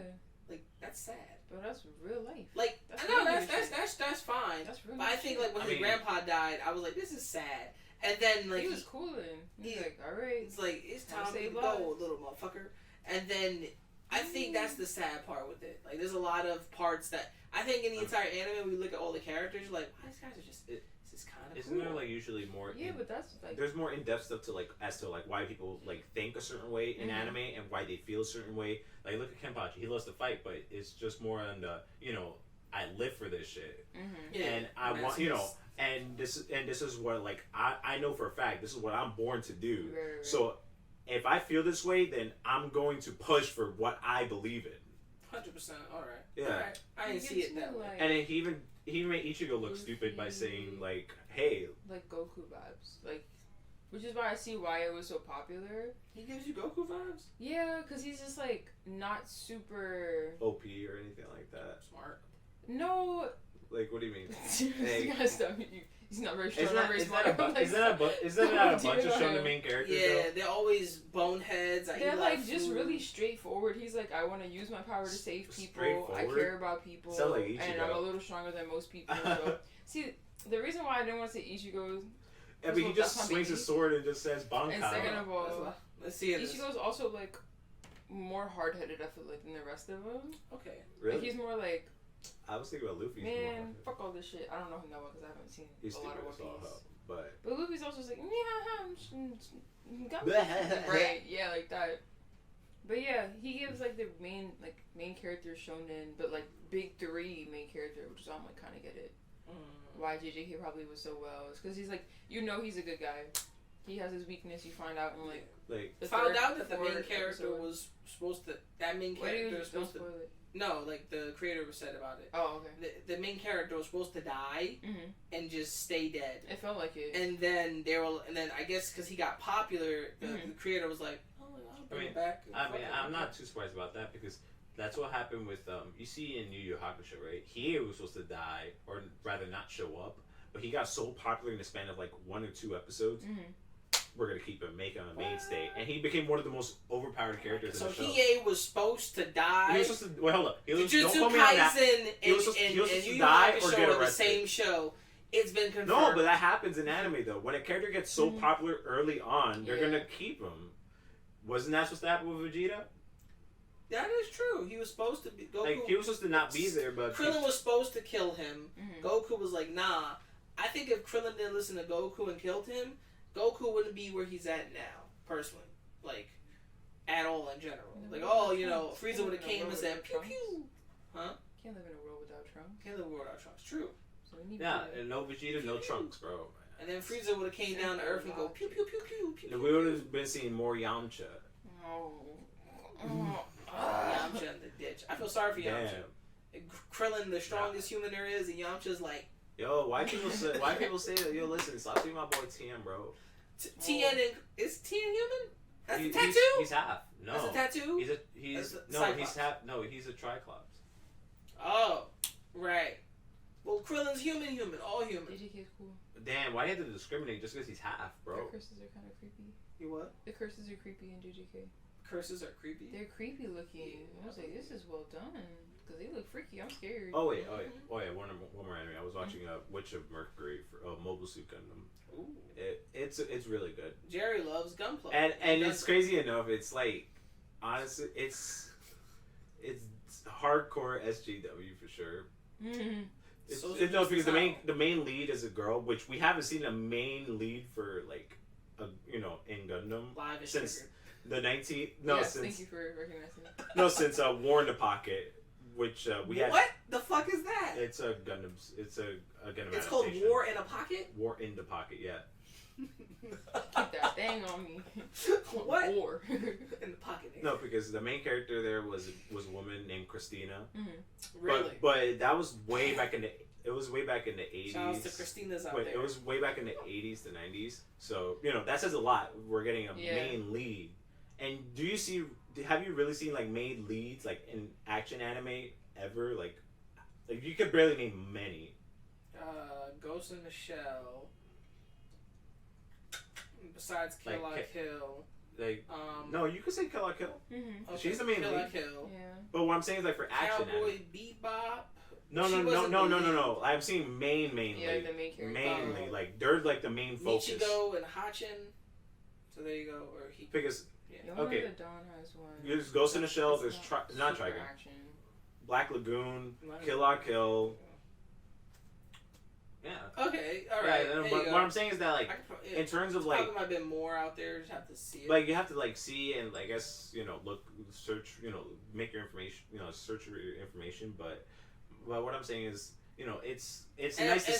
Like, that's sad. but that's real life. Like, That's I know really that's fine. That's real But I life think shit. like when his grandpa died, I was like, this is sad. And then like he was cooling. He's like, alright. it's like it's Wanna time to save go, lives. little motherfucker. And then I think that's the sad part with it. Like, there's a lot of parts that I think in the entire anime, we look at all the characters, you're like, wow, these guys are just. This is kind of. Isn't cool. there like usually more? Yeah, but that's like. There's more in-depth stuff to like as to like why people like think a certain way in anime and why they feel a certain way. Like look at Kenpachi, he loves to fight, but it's just more on the, you know, I live for this shit, Yeah, and I want, you know, and this is what like I know for a fact this is what I'm born to do. Right. So if I feel this way, then I'm going to push for what I believe in. 100%. All right. Yeah. All right. I didn't see it that way. And then he even made Ichigo look stupid by saying like, "Hey." Like Goku vibes, like, which is why I see why it was so popular. He gives you Goku vibes. Yeah, cause he's just like not super OP or anything like that. Smart. No. Like, what do you mean? You gotta stop. He's not very strong. Is Not very smart. that a bunch of shonen main characters? Yeah, they're always boneheads. They're like just really straightforward. He's like, I want to use my power to save people. I care about people, Sound like Ichigo. and I'm a little stronger than most people. So, see, the reason why I didn't want to say Ichigo. I mean, he just swings his sword and just says Bankai. And second of all, let's see it. Ichigo's also like more hard-headed, I feel like, than the rest of them. Okay. Really? Like, he's more like, I was thinking about Luffy's man, fuck all this shit. I don't know him that well because I haven't seen a lot of One Piece. But Luffy's also just like, right, yeah, like that. But yeah, he gives like the main character shonen, but like big three main character, which is I'm like kind of get it. Why JJK probably was so well. It's because he's like, you know, he's a good guy. he has his weakness. You find out in like found out that the main character was supposed to. That main character was supposed to. It. No, like the creator was said about it. Oh, okay. The main character was supposed to die and just stay dead. It felt like it. And then I guess because he got popular, the creator was like, "Oh, I'll bring it back." I'm not too surprised about that because that's what happened with you see in Yu Yu Hakusho, right? He was supposed to die or rather not show up, but he got so popular in the span of like 1 or 2 episodes. We're gonna keep him, make him a mainstay, and he became one of the most overpowered characters in the show. So Hiei was supposed to die. He was supposed to. Wait, hold up. Jujutsu Kaisen and Yu Yu Hakusho are the same show. It's been confirmed. No, but that happens in anime though. When a character gets so popular early on, they're gonna keep him. Wasn't that supposed to happen with Vegeta? That is true. He was supposed to be Goku. Like he was supposed to not be there, but Krillin was supposed to kill him. Goku was like, "Nah." I think if Krillin didn't listen to Goku and killed him, Goku wouldn't be where he's at now, personally. Like, at all in general. Like, Frieza would have came and said, pew pew. Huh? Can't live in a world without Trunks. Can't live in a world without Trunks. True. So we need and no Vegeta, no Trunks, bro. And then Frieza would have came down to Earth and go, pew pew pew pew pew. We would have been seeing more Yamcha. Yamcha in the ditch. I feel sorry for Yamcha. Krillin, the strongest human there is, and Yamcha's like, yo, why people say that? Yo, listen, stop seeing my boy Tien, bro. Tien is Tien human? That's a tattoo? He's half. No. That's a tattoo? He's half. No, he's a Triclops. Oh, right. Well, Krillin's human, all human. JJK's cool. Damn, why do you have to discriminate just because he's half, bro? The curses are kind of creepy. You what? The curses are creepy in JJK. Curses are creepy? They're creepy looking. I was like, this is well done. Because they look freaky. I'm scared. Oh, wait. One more anime. I was watching Witch of Mercury for Mobile Suit Gundam. Ooh. It's really good. Jerry loves gunplay. And it's crazy enough. It's like, honestly, it's hardcore SJW for sure. It's because the main lead is a girl, which we haven't seen a main lead for like in Gundam live since the 19th. Thank you for recognizing that. No, since War in the Pocket, which we had. What the fuck is that? It's a Gundam. It's a Gundam. It's called War in a Pocket. War in the Pocket, yeah. Keep that thing on me. What? War in the pocket. No, because the main character there was a woman named Christina. Really? But that was way back in the. It was way back in the 80s. Shout out to Christina's out there. It was way back in the 80s to 90s. So that says a lot. We're getting a main lead. And have you really seen like main leads like in action anime ever? Like you could barely name many. Ghost in the Shell. Besides Kill la Kill. Like no, you could say Kill la Kill. Okay, she's the main Kill lead. la Kill. Yeah. But what I'm saying is like for action Cowboy anime. Bebop. No. I'm seeing main lead. The main character. Mainly, like they're like the main focus. Nichigo and Hachin. So there you go. Or he. Because okay. The Dawn has one. There's Ghost in the Shell. There's not Trigun. Black Lagoon. Kill la Kill. Yeah. Okay. All right. Yeah, but what I'm saying is that like in terms of like probably might have been more out there. Just have to see it. Like you have to like see and I guess look, search, make your information, search your information. But what I'm saying is it's nice to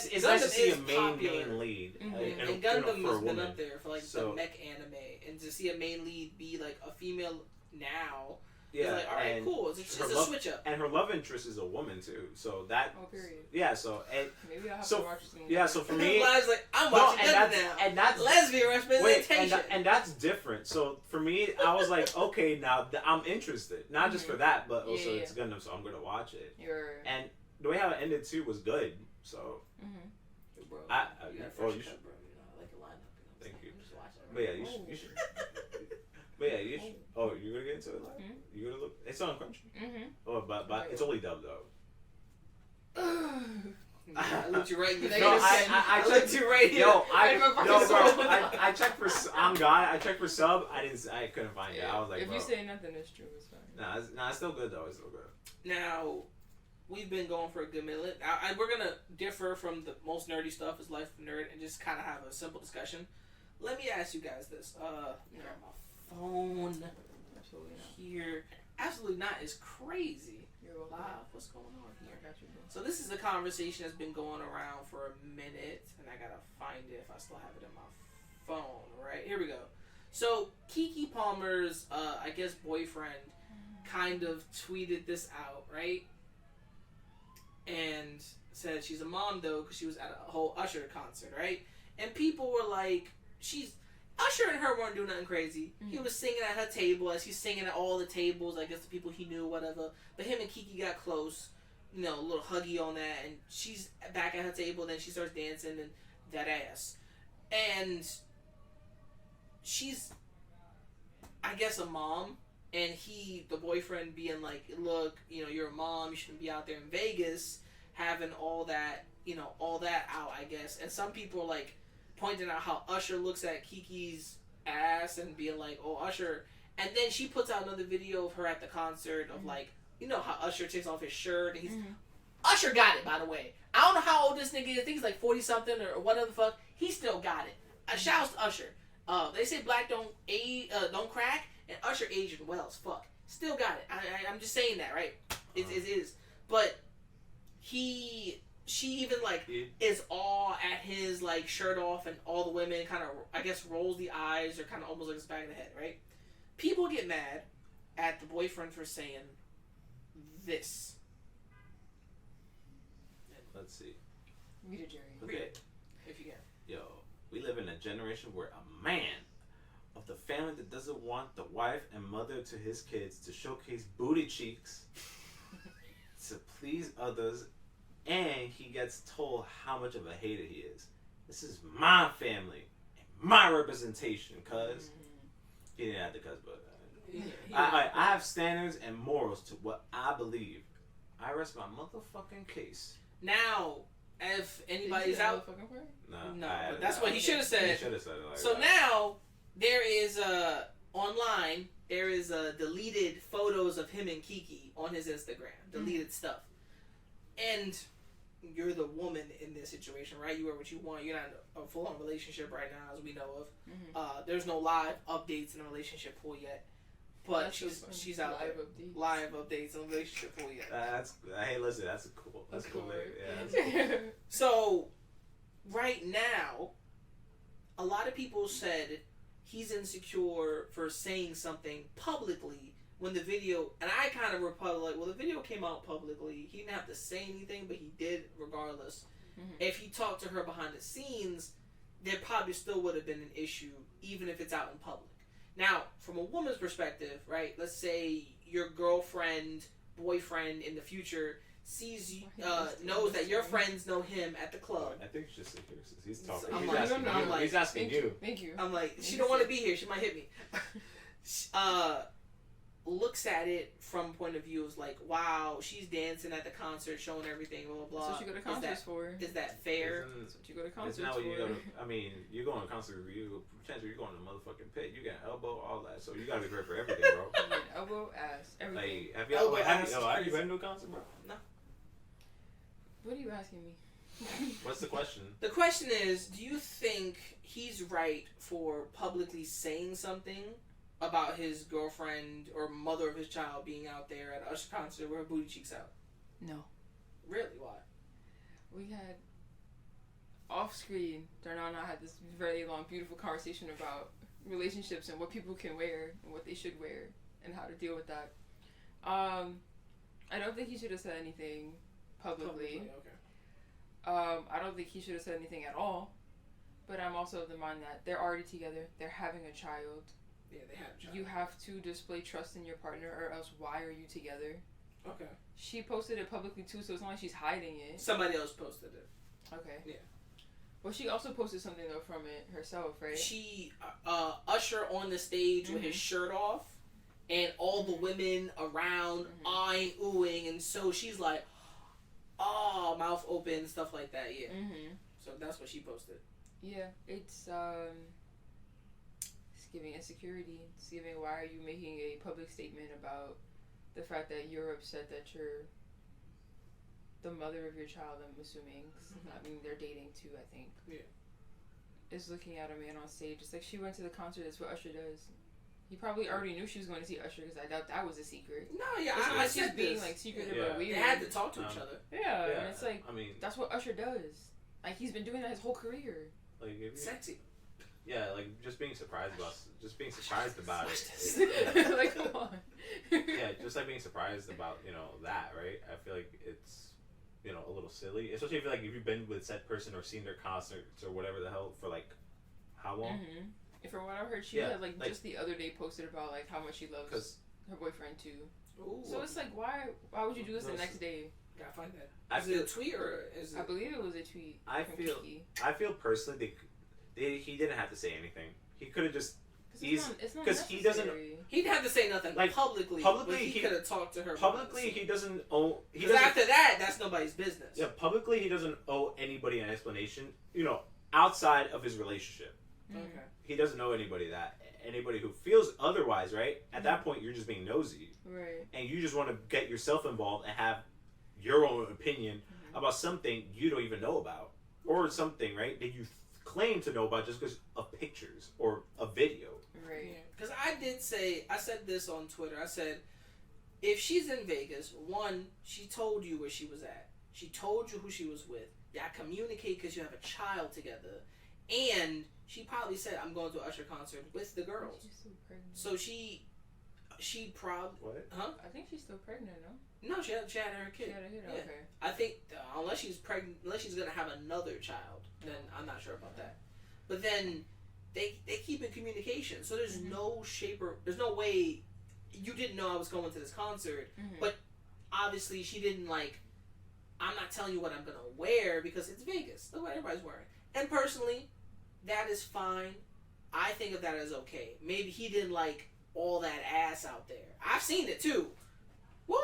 see a main lead. And Gundam has been up there for like the mech anime, and to see a main lead be like a female now. Yeah, like, all right, cool. It's a switch up. And her love interest is a woman too, so that. Oh, period. Yeah, so maybe I'll have to watch some. Yeah, so for me, I'm watching that now. And that's lesbian representation. And that's different. So for me, I was like, okay, now I'm interested, not just for that, but also it's Gundam, so I'm gonna watch it. And the way how it ended too was good. So. Bro, you should. Bro, I like a lineup. Thank you. But yeah, you should. But yeah, you should. Oh, you're gonna get into it? Like, you're gonna look. It's on Crunchy. Oh, but it's only dubbed though. I looked you right in the face. No, I looked you right here. Yo, I checked for. I'm God. I checked for sub. I couldn't find it. I was like, if you say nothing, it's true. It's fine. Nah, it's still good though. It's still good. Now, we've been going for a good minute. We're gonna differ from the most nerdy stuff is Life of a Nerd and just kind of have a simple discussion. Let me ask you guys this. My phone here. Absolutely not is crazy. You're live. What's going on here? I got you, bro. So this is a conversation that's been going around for a minute, and I gotta find it if I still have it in my phone, right? Here we go. So Keke Palmer's, I guess, boyfriend kind of tweeted this out, right? And said she's a mom, though, because she was at a whole Usher concert, right? And people were like, Usher and her weren't doing nothing crazy. Mm-hmm. He was singing at her table as he's singing at all the tables, I guess the people he knew, whatever. But him and Keke got close, a little huggy on that, and she's back at her table, and then she starts dancing and that ass. And she's, I guess, a mom, and the boyfriend being like, look, you're a mom, you shouldn't be out there in Vegas having all that, all that out, I guess. And some people are like pointing out how Usher looks at Keke's ass and being like, oh, Usher. And then she puts out another video of her at the concert of like, how Usher takes off his shirt and he's Usher got it, by the way. I don't know how old this nigga is. I think he's like 40 something or whatever the fuck. He still got it. Shouts to Usher. They say black don't crack, and Usher aging well as fuck. Still got it. I'm just saying that, right? It is. But she even like is all at his like shirt off, and all the women kind of, I guess, rolls the eyes or kind of almost like his back of the head, right? People get mad at the boyfriend for saying this. Let's see. Read it, Jerry. Okay. Read it, if you can. Yo, we live in a generation where a man of the family that doesn't want the wife and mother to his kids to showcase booty cheeks to please others, and he gets told how much of a hater he is. This is my family and my representation, cuz. He didn't have to cuss, but I have standards and morals to what I believe. I rest my motherfucking case. Now, if anybody's out, no, but that's what he should have said. He should have said it like so that. now there is online. There is deleted photos of him and Keke on his Instagram. Deleted stuff, and you're the woman in this situation, right? You are what you want. You're not in a full-on relationship right now, as we know of. There's no live updates in the relationship pool yet. But she's out there. Live updates on the relationship pool yet. Hey, listen, that's cool. That's cool. Yeah, that's cool. So, right now, a lot of people said he's insecure for saying something publicly when the video, and I kind of replied like, well, the video came out publicly. He didn't have to say anything, but he did regardless. If he talked to her behind the scenes, there probably still would have been an issue, even if it's out in public. Now, from a woman's perspective, right, let's say your girlfriend, boyfriend in the future sees you, knows that your friends know him at the club. I think it's just here since he's talking. He's asking you. Thank you. I'm like, she don't want to be here. She might hit me. Looks at it from point of view is like, wow, she's dancing at the concert, showing everything, blah, blah, blah. That's what you go to concerts for. Is that fair? That's what you go to concerts for. You go on a concert, potentially you're going to the motherfucking pit. You got elbow, all that. So you got to be prepared for everything, bro. Elbow, ass, everything. Like, have you been to a concert, bro? No. What are you asking me? What's the question? The question is, do you think he's right for publicly saying something about his girlfriend or mother of his child being out there at Usher concert with her booty cheeks out? No. Really? Why? We had off screen, Darnell and I had this very long, beautiful conversation about relationships and what people can wear and what they should wear and how to deal with that. I don't think he should have said anything publicly. Okay. I don't think he should have said anything at all. But I'm also of the mind that they're already together. They're having a child. Yeah, they have a child. You have to display trust in your partner, or else why are you together? Okay. She posted it publicly too, so it's not like she's hiding it. Somebody else posted it. Okay. Yeah. Well, she also posted something though from it herself, right? She Usher on the stage with his shirt off, and all the women around eyeing, oohing, and so she's like, oh, mouth open, stuff like that. Yeah. So that's what she posted. Yeah, it's giving insecurity. It's giving, why are you making a public statement about the fact that you're upset that you're the mother of your child, I'm assuming. I mean, they're dating too, I think. Yeah. Is looking at a man on stage. It's like she went to the concert. That's what Usher does. He probably already knew she was going to see Usher, because I doubt that was a secret. No, yeah, I said just being this. like secretive or weird. They had to talk to each other. Yeah, and it's like, I mean, that's what Usher does. Like, he's been doing that his whole career. Like, Sexy. Yeah, like just being surprised about it. Like, come on. Yeah, just like being surprised about that, right? I feel like it's a little silly, especially if you've been with said person or seen their concerts or whatever the hell for like how long. Mm-hmm. From what I heard, she had like just the other day posted about like how much she loves her boyfriend too. Ooh. So it's like why would you do this the next day? Gotta find that. Is it a tweet or is it? I believe it was a tweet. I feel personally he didn't have to say anything. He could have just. Because he doesn't. He didn't have to say nothing like publicly. He could have talked to her. Publicly, he doesn't owe. Because after that, that's nobody's business. Yeah, publicly, he doesn't owe anybody an explanation. Outside of his relationship. Okay. He doesn't owe anybody that. Anybody who feels otherwise, right? At that point, you're just being nosy. Right. And you just want to get yourself involved and have your own opinion about something you don't even know about, or something, right, that you claim to know about just because of pictures or a video. Right. Because I said this on Twitter. I said, if she's in Vegas, one, she told you where she was at. She told you who she was with. Y'all communicate because you have a child together. And she probably said, I'm going to an Usher concert with the girls. She's still pregnant. So she probably... What? Huh? I think she's still pregnant, no? No, she had her kid. She had a kid, yeah. okay. I think unless she's pregnant, unless she's gonna have another child, then I'm not sure about that. But then they keep in communication, so there's no there's no way you didn't know I was going to this concert. But obviously she didn't like. I'm not telling you what I'm gonna wear because it's Vegas. Look what everybody's wearing. And personally, that is fine. I think of that as okay. Maybe he didn't like all that ass out there. I've seen it too. Woo!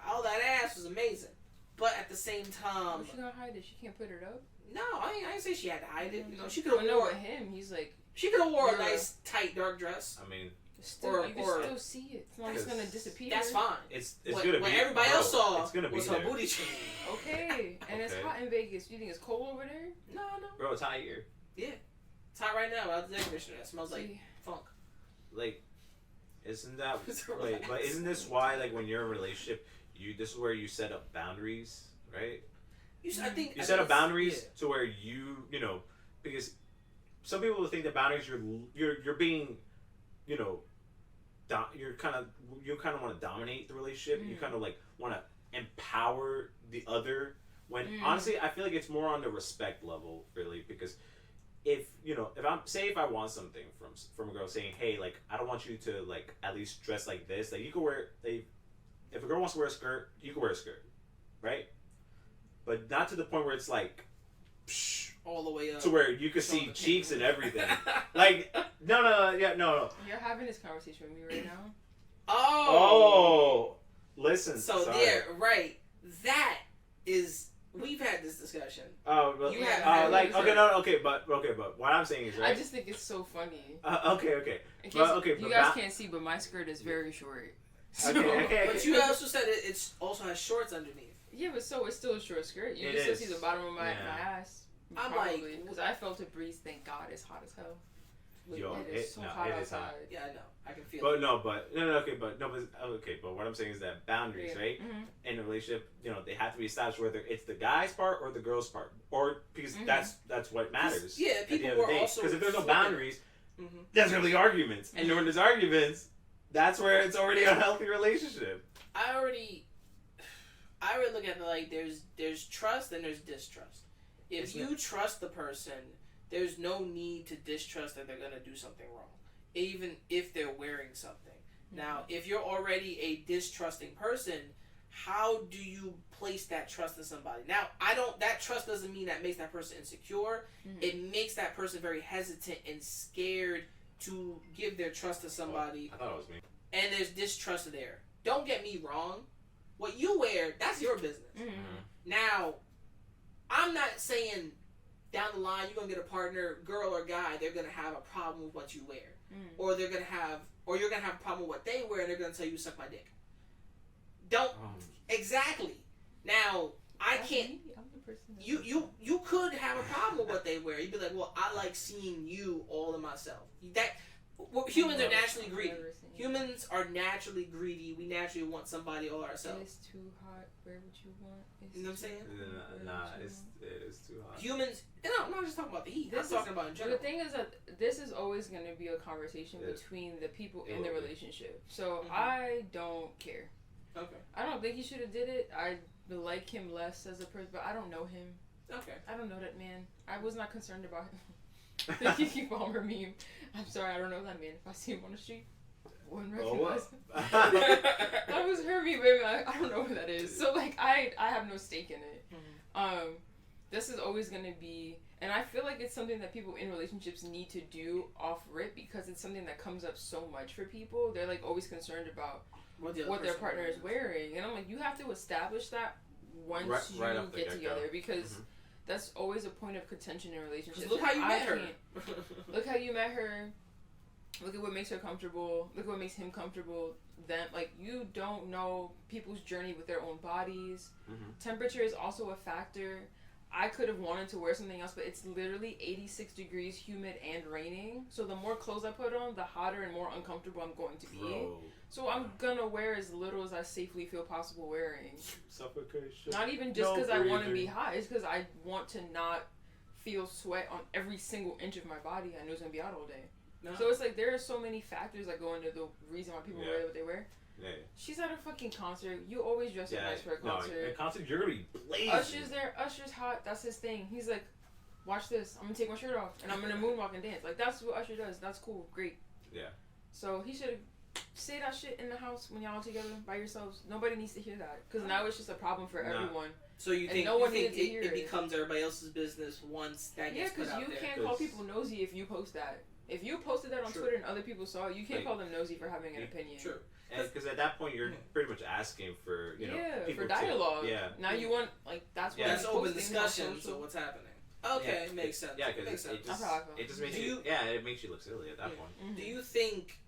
All that ass was amazing. But at the same time... What's she gonna hide it? She can't put it up? No, I didn't say she had to hide it. She could have wore... with him, he's like... She could have wore a nice, tight, dark dress. I mean... you can still see it. It's not just gonna disappear. That's fine. It's gonna be... What everybody else saw was her booty cheek. Okay. And it's hot in Vegas. Do you think it's cold over there? No. Bro, it's hot here. Yeah. It's hot right now. Without the air conditioner. It smells like funk. Like... Isn't that but isn't this why like when you're in a relationship this is where you set up boundaries, right? You set up boundaries to where because some people will think that boundaries you're being you kind of want to dominate the relationship. You kind of like want to empower the other when honestly I feel like it's more on the respect level really because if I want something from a girl saying, hey, like I don't want you to like at least dress like this, like you could wear if a girl wants to wear a skirt, you can wear a skirt, right? But not to the point where it's like all the way up to where you can see cheeks and everything. Like no. You're having this conversation with me right now. Oh, listen. So there, right? That is. We've had this discussion. Oh, but what I'm saying is, right? I just think it's so funny. Okay. You guys can't see, but my skirt is very short. So. Okay. But you also said it also has shorts underneath. Yeah, but it's still a short skirt. You can still see the bottom of my ass. I'm probably, because I felt a breeze. Thank God, it's hot as hell. Yo, it is so hot outside. Yeah, I know. I can feel it. But what I'm saying is that boundaries, right? In a relationship, they have to be established whether it's the guy's part or the girl's part, or because that's what matters. Yeah, people were also because if there's no boundaries, there's gonna be arguments, and when there's arguments, that's where it's already a unhealthy relationship. I already look at it like there's trust and there's distrust. If you trust the person, there's no need to distrust that they're going to do something wrong, even if they're wearing something. Now, if you're already a distrusting person, how do you place that trust in somebody? Now, that trust doesn't mean that makes that person insecure. It makes that person very hesitant and scared to give their trust to somebody. I thought it was me. And there's distrust there. Don't get me wrong. What you wear, that's your business. Now, I'm not saying down the line you're gonna get a partner, girl or guy, they're gonna have a problem with what you wear, or you're gonna have a problem with what they wear, and they're gonna tell you suck my dick. Exactly. Now I can't. I'm the person You could have a problem with what they wear. You'd be like, well, I like seeing you all in myself. Well, humans are naturally greedy. Humans are naturally greedy. We naturally want somebody all ourselves. It's too hot. Where would you want? You know what I'm saying? Nah, it is too hot. Humans, and I'm not just talking about the heat. I'm talking about in general. The thing is that this is always going to be a conversation between the people in the relationship. So I don't care. Okay. I don't think he should have did it. I like him less as a person, but I don't know him. Okay. I don't know that man. I was not concerned about him. The Keke Palmer meme. I'm sorry, I don't know that man. If I see him on the street, I wouldn't recognize him. That was her meme, baby. I don't know who that is. So like, I have no stake in it. This is always gonna be, and I feel like it's something that people in relationships need to do off rip because it's something that comes up so much for people. They're like always concerned about what their partner is wearing, and I'm like, you have to establish that once you get together because. That's always a point of contention in relationships. Look how you met her. Look how you met her. Look at what makes her comfortable. Look at what makes him comfortable. Then, like, you don't know people's journey with their own bodies. Temperature is also a factor. I could have wanted to wear something else, but it's literally 86 degrees, humid, and raining. So the more clothes I put on, the hotter and more uncomfortable I'm going to be. Bro. So I'm gonna wear as little as I safely feel possible wearing. Suffocation. Not even just because I want to be hot. It's because I want to not feel sweat on every single inch of my body. I know it's gonna be out all day. No. So it's like there are so many factors that go into the reason why people wear what they wear. Yeah. She's at a fucking concert. You always dress up nice for a concert. No, at a concert, you're gonna be blazing. Usher's there. Usher's hot. That's his thing. He's like, watch this. I'm gonna take my shirt off and I'm gonna moonwalk and dance. Like, that's what Usher does. That's cool. Great. Yeah. So he should say that shit in the house when y'all together by yourselves. Nobody needs to hear that because now it's just a problem for everyone. So you think, no one needs to hear it becomes everybody else's business once that gets put out there? Yeah, because you can't call people nosy if you post that. If you posted that on Twitter and other people saw it, you can't call them nosy for having an opinion. True. Because at that point you're pretty much asking for for dialogue. Now you want that's what that's open discussion. So what's happening? Okay, makes sense. Yeah, because it just makes you it makes you look silly at that point. Do you think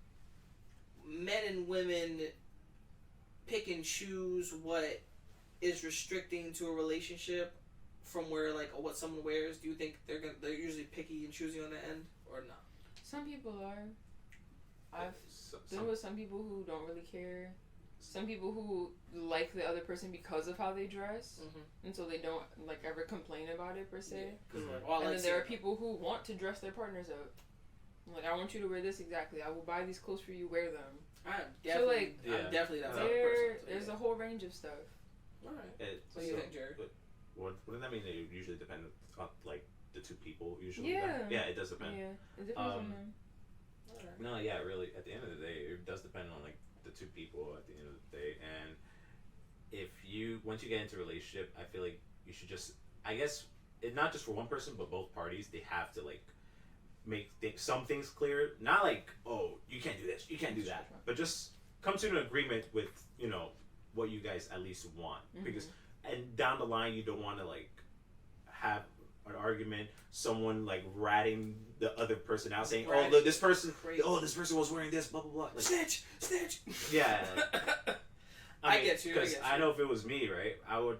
men and women pick and choose what is restricting to a relationship from where what someone wears? Do you think they're usually picky and choosy on the end or not? Some people are. I've been with some people who don't really care. Some people who like the other person because of how they dress, and so they don't ever complain about it per se. And then there are people who want to dress their partners up. Like, I want you to wear this exactly. I will buy these clothes for you. Wear them. I'm definitely that type of person. There's a whole range of stuff. All right. What do you think, Jared? Wouldn't that mean they usually depend on the two people usually? Yeah, it does depend. Yeah, it depends on them. Right. No, yeah, really. At the end of the day, it does depend on the two people. At the end of the day, and if once you get into a relationship, I feel like you should just, I guess, not just for one person, but both parties, they have to make some things clear. Not oh, you can't do this, you can't do that, but just come to an agreement with what you guys at least want, because and down the line you don't want to have an argument, someone ratting the other person out, saying, "Oh, look, this person was wearing this, blah blah blah." Snitch. Yeah. I get you. Because I know if it was me, right, I would,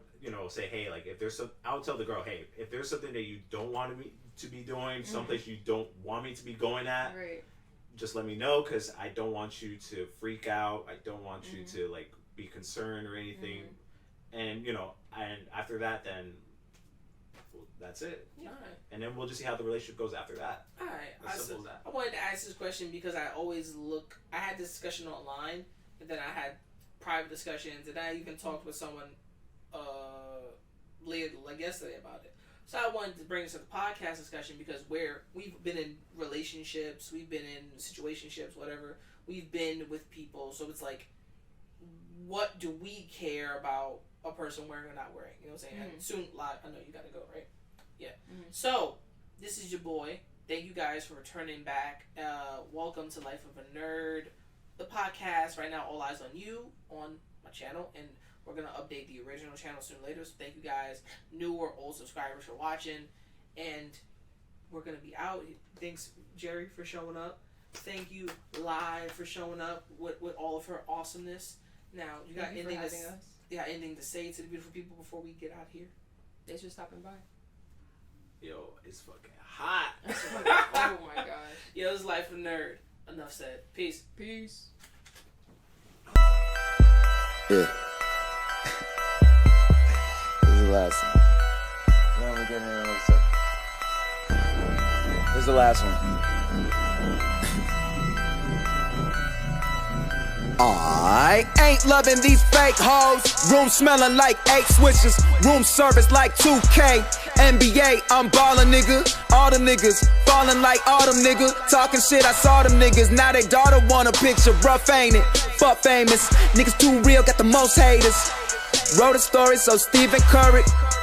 say, hey, if there's I would tell the girl, hey, if there's something that you don't want me to be doing, someplace you don't want me to be going at, right, just let me know, because I don't want you to freak out. I don't want you to be concerned or anything, and and after that, then. Well, that's it. Yeah. All right. And then we'll just see how the relationship goes after that. All right. As simple as that. I wanted to ask this question because I always I had this discussion online, and then I had private discussions, and I even talked with someone later, yesterday, about it. So I wanted to bring this to the podcast discussion because we've been in relationships, we've been in situationships, whatever. We've been with people, so it's what do we care about a person wearing or not wearing? You know what I'm saying? And soon, live. I know you gotta go, right? Yeah. So this is your boy. Thank you guys for returning back. Welcome to Life of a Nerd, the podcast. Right now, all eyes on you on my channel, and we're gonna update the original channel soon later. So thank you guys, new or old subscribers, for watching, and we're gonna be out. Thanks, Jerry, for showing up. Thank you, Live, for showing up with all of her awesomeness. Now, you got anything to say to the beautiful people before we get out here? Thanks for stopping by. Yo, it's fucking hot. Oh my gosh. Yo, it's Life of Nerd. enough said. Peace. Peace. Yeah. This is the last one. Then we get in another second. This is the last one. I ain't loving these fake hoes. Room smelling like 8 switches. Room service like 2K. NBA, I'm ballin', nigga. All them niggas falling like autumn, nigga. Talking shit, I saw them niggas. Now they daughter want a picture. Rough, ain't it? Fuck famous. Niggas too real, got the most haters. Wrote a story so Stephen Curry